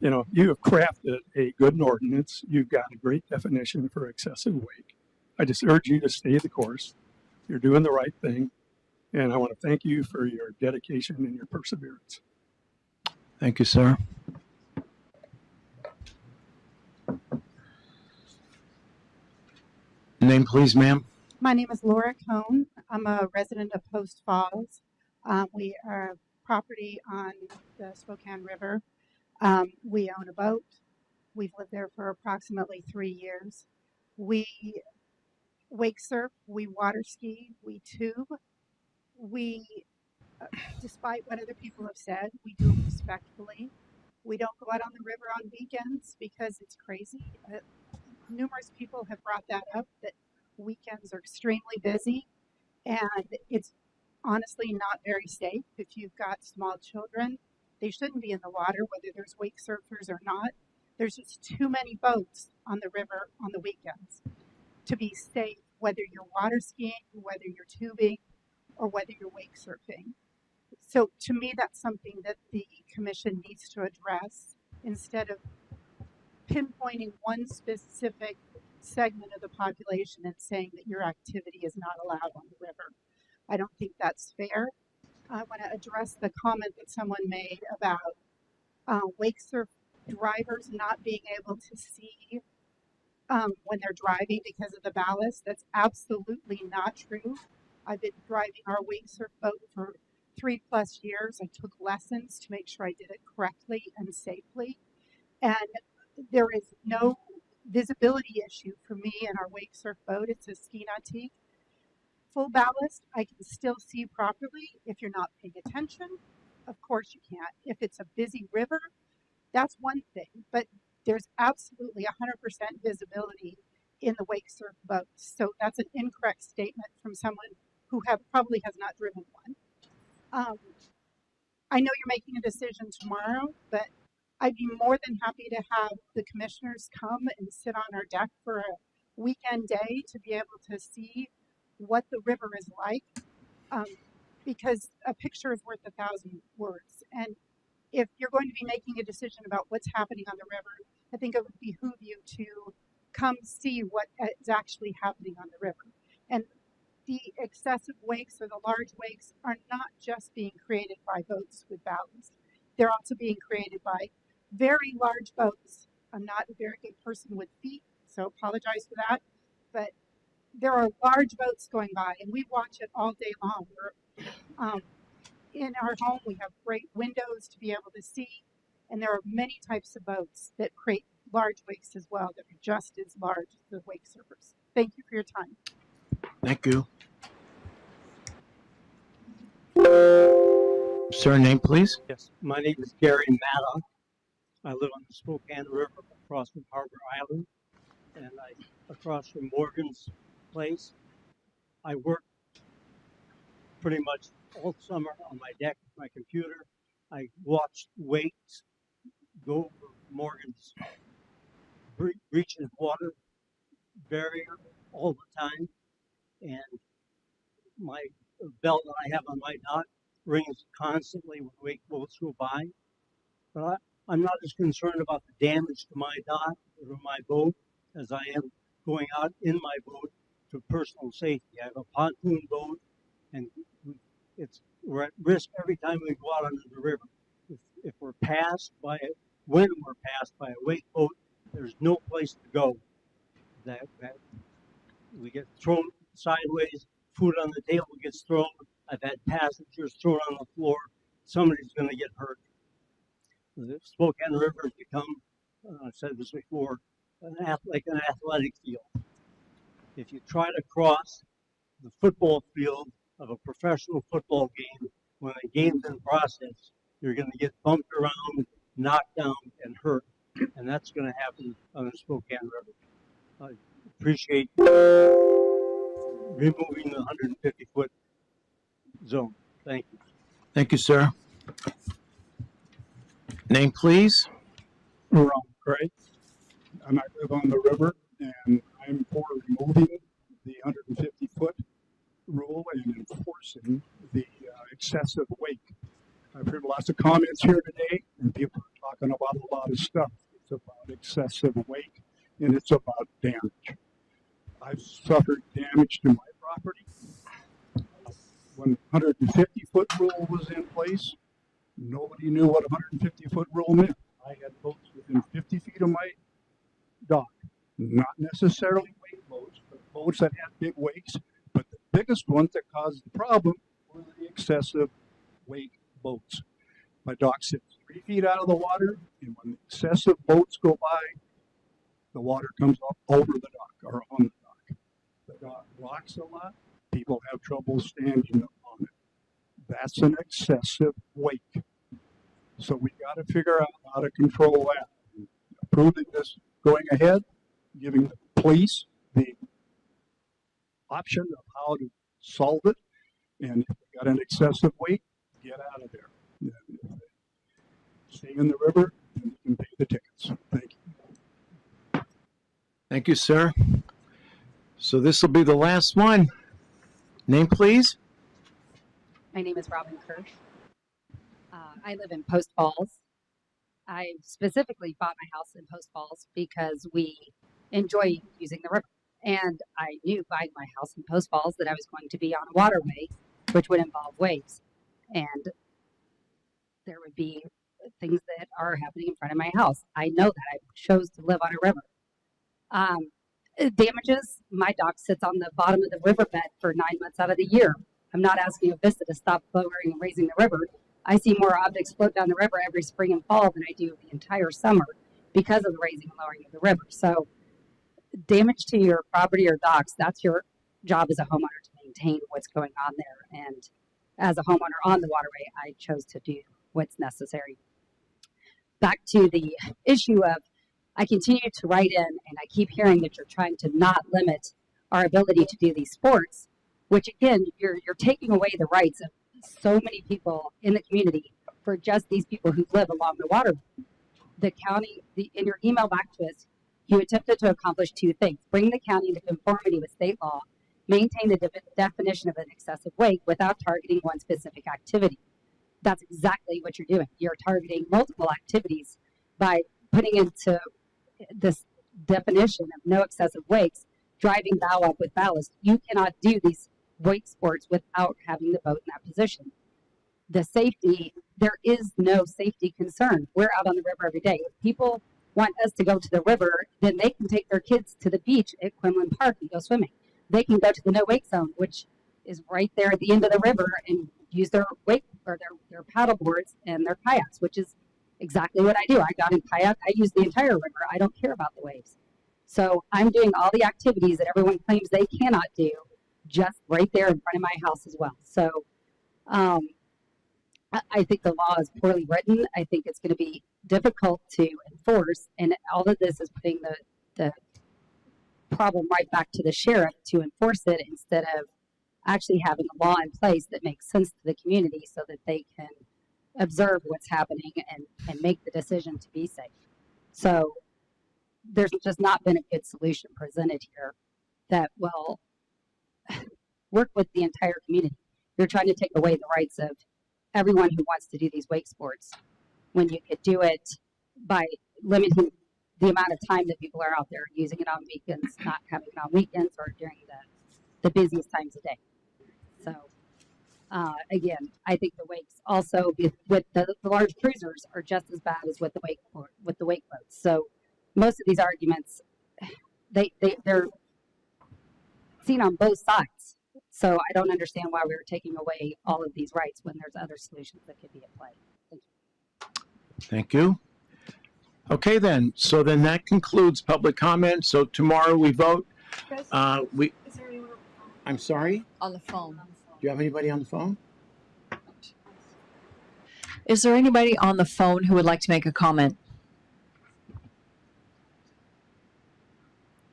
S21: You have crafted a good ordinance. You've got a great definition for excessive wake. I just urge you to stay the course. You're doing the right thing. And I want to thank you for your dedication and your perseverance.
S1: Thank you, sir. Name, please, ma'am.
S22: My name is Laura Cohn. I'm a resident of Post Falls. We are property on the Spokane River. We own a boat. We've lived there for approximately 3 years. We wake surf, we water ski, we tube. We, despite what other people have said, we do it respectfully. We don't go out on the river on weekends because it's crazy. Numerous people have brought that up, that weekends are extremely busy, and it's honestly not very safe. If you've got small children, they shouldn't be in the water, whether there's wake surfers or not. There's just too many boats on the river on the weekends to be safe, whether you're water skiing, whether you're tubing, or whether you're wake surfing. So to me, that's something that the commission needs to address instead of pinpointing one specific segment of the population and saying that your activity is not allowed on the river. I don't think that's fair. I want to address the comment that someone made about wake surf drivers not being able to see when they're driving because of the ballast. That's absolutely not true. I've been driving our wake surf boat for 3+ years. I took lessons to make sure I did it correctly and safely. And there is no visibility issue for me in our wake surf boat. It's a ski nautique. Full ballast, I can still see properly. If you're not paying attention, of course you can't. If it's a busy river, that's one thing. But there's absolutely 100% visibility in the wake surf boats. So that's an incorrect statement from someone who probably has not driven one. I know you're making a decision tomorrow, but I'd be more than happy to have the commissioners come and sit on our deck for a weekend day to be able to see what the river is like, because a picture is worth 1,000 words. And if you're going to be making a decision about what's happening on the river, I think it would behoove you to come see what is actually happening on the river. And the excessive wakes or the large wakes are not just being created by boats with ballast. They're also being created by very large boats. I'm not a very good person with feet, so apologize for that. But there are large boats going by, and we watch it all day long. In our home, we have great windows to be able to see, and there are many types of boats that create large wakes as well that are just as large as the wake surfers. Thank you for your time.
S1: Thank you. Sir, name please.
S3: Yes, my name is Gary Maddock. I live on the Spokane River across from Harbor Island, and across from Morgan's place. I work pretty much all summer on my deck with my computer. I watch wakes go over Morgan's breaches water barrier all the time, and my bell that I have on my dock rings constantly when wake boats go by. But I'm not as concerned about the damage to my dock or my boat as I am going out in my boat for personal safety. I have a pontoon boat, and we're at risk every time we go out onto the river. If we're passed by when we're passed by a wake boat, there's no place to go. That we get thrown sideways, food on the table gets thrown. I've had passengers thrown on the floor. Somebody's going to get hurt. The Spokane River has become, I've said this before, like an athletic field. If you try to cross the football field of a professional football game when the game's in process, you're going to get bumped around, knocked down, and hurt. And that's going to happen on the Spokane River. I appreciate removing the 150-foot zone. Thank you.
S1: Thank you, sir. Name please.
S21: Ron Gray, and I live on the river, and I'm for removing the 150-foot rule and enforcing the excessive wake. I've heard lots of comments here today, and people are talking about a lot of stuff. It's about excessive wake, and it's about damage. I've suffered damage to my property. When 150-foot rule was in place, nobody knew what a 150-foot rule meant. I had boats within 50 feet of my dock. Not necessarily wake boats, but boats that had big wakes. But the biggest ones that caused the problem were the excessive wake boats. My dock sits 3 feet out of the water, and when the excessive boats go by, the water comes up over the dock or on the dock. The dock rocks a lot. People have trouble standing up on it. That's an excessive wake. So we got to figure out how to control that. Approving this going ahead, giving the police the option of how to solve it. And if we got an excessive wake, get out of there. If they stay in the river, then you can pay the tickets. Thank you.
S1: Thank you, sir. So this will be the last one. Name please.
S4: My name is Robin Kirsch. I live in Post Falls. I specifically bought my house in Post Falls because we enjoy using the river. And I knew buying my house in Post Falls that I was going to be on a waterway, which would involve waves. And there would be things that are happening in front of my house. I know that I chose to live on a river. Damages, my dock sits on the bottom of the riverbed for 9 months out of the year. I'm not asking Avista to stop lowering and raising the river. I see more objects float down the river every spring and fall than I do the entire summer because of the raising and lowering of the river. So damage to your property or docks, that's your job as a homeowner to maintain what's going on there. And as a homeowner on the waterway, I chose to do what's necessary. Back to the issue of, I continue to write in and I keep hearing that you're trying to not limit our ability to do these sports, which again, you're taking away the rights of so many people in the community for just these people who live along the water. The county, in your email back to us, you attempted to accomplish two things: bring the county into conformity with state law, maintain the definition of an excessive wake without targeting one specific activity. That's exactly what you're doing. You're targeting multiple activities by putting into this definition of no excessive wakes, driving bow up with ballast. You cannot do these wake sports without having the boat in that position. The safety, there is no safety concern. We're out on the river every day. If people want us to go to the river, then they can take their kids to the beach at Quinlan Park and go swimming. they can go to the no wake zone, which is right there at the end of the river, and use their wake or their paddle boards and their kayaks, which is exactly what I do. I got in kayak. I use the entire river. I don't care about the waves. So I'm doing all the activities that everyone claims they cannot do, just right there in front of my house as well. So I think the law is poorly written. I think it's going to be difficult to enforce, and all of this is putting the problem right back to the sheriff to enforce it, instead of actually having a law in place that makes sense to the community so that they can observe what's happening and make the decision to be safe. So there's just not been a good solution presented here that will work with the entire community. You're trying to take away the rights of everyone who wants to do these wake sports when you could do it by limiting the amount of time that people are out there, using it on weekends, not having it on weekends or during the busiest times of day. So again, I think the wakes also with the large cruisers are just as bad as with the wake boats. So most of these arguments, they're seen on both sides. So I don't understand why we're taking away all of these rights when there's other solutions that could be at play. Thank you.
S1: Thank you. Okay, then. So then that concludes public comment. So tomorrow we vote. I'm sorry?
S2: On the phone.
S1: Do you have anybody on the phone?
S2: Is there anybody on the phone who would like to make a comment?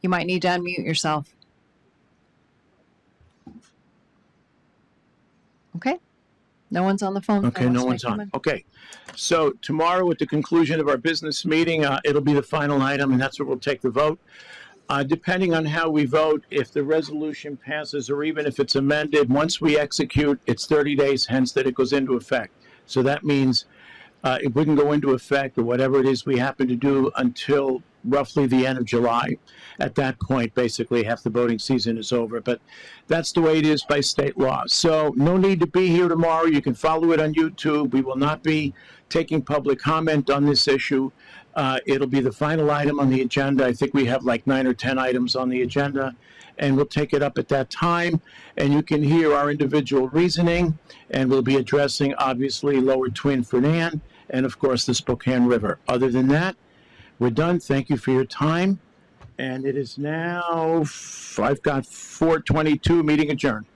S2: You might need to unmute yourself. Okay. No one's on the phone.
S1: Okay, no one's on. Okay. So tomorrow at the conclusion of our business meeting, it'll be the final item, and that's where we'll take the vote. Depending on how we vote, if the resolution passes or even if it's amended, once we execute, it's 30 days hence that it goes into effect. So that means it wouldn't go into effect or whatever it is we happen to do until roughly the end of July. At that point, basically, half the voting season is over. But that's the way it is by state law. So no need to be here tomorrow. You can follow it on YouTube. We will not be taking public comment on this issue. It'll be the final item on the agenda. I think we have like 9 or 10 items on the agenda, and we'll take it up at that time. And you can hear our individual reasoning, and we'll be addressing, obviously, Lower Twin Fernan and, of course, the Spokane River. Other than that, we're done. Thank you for your time. And it is now, I've got 4:22, meeting adjourned.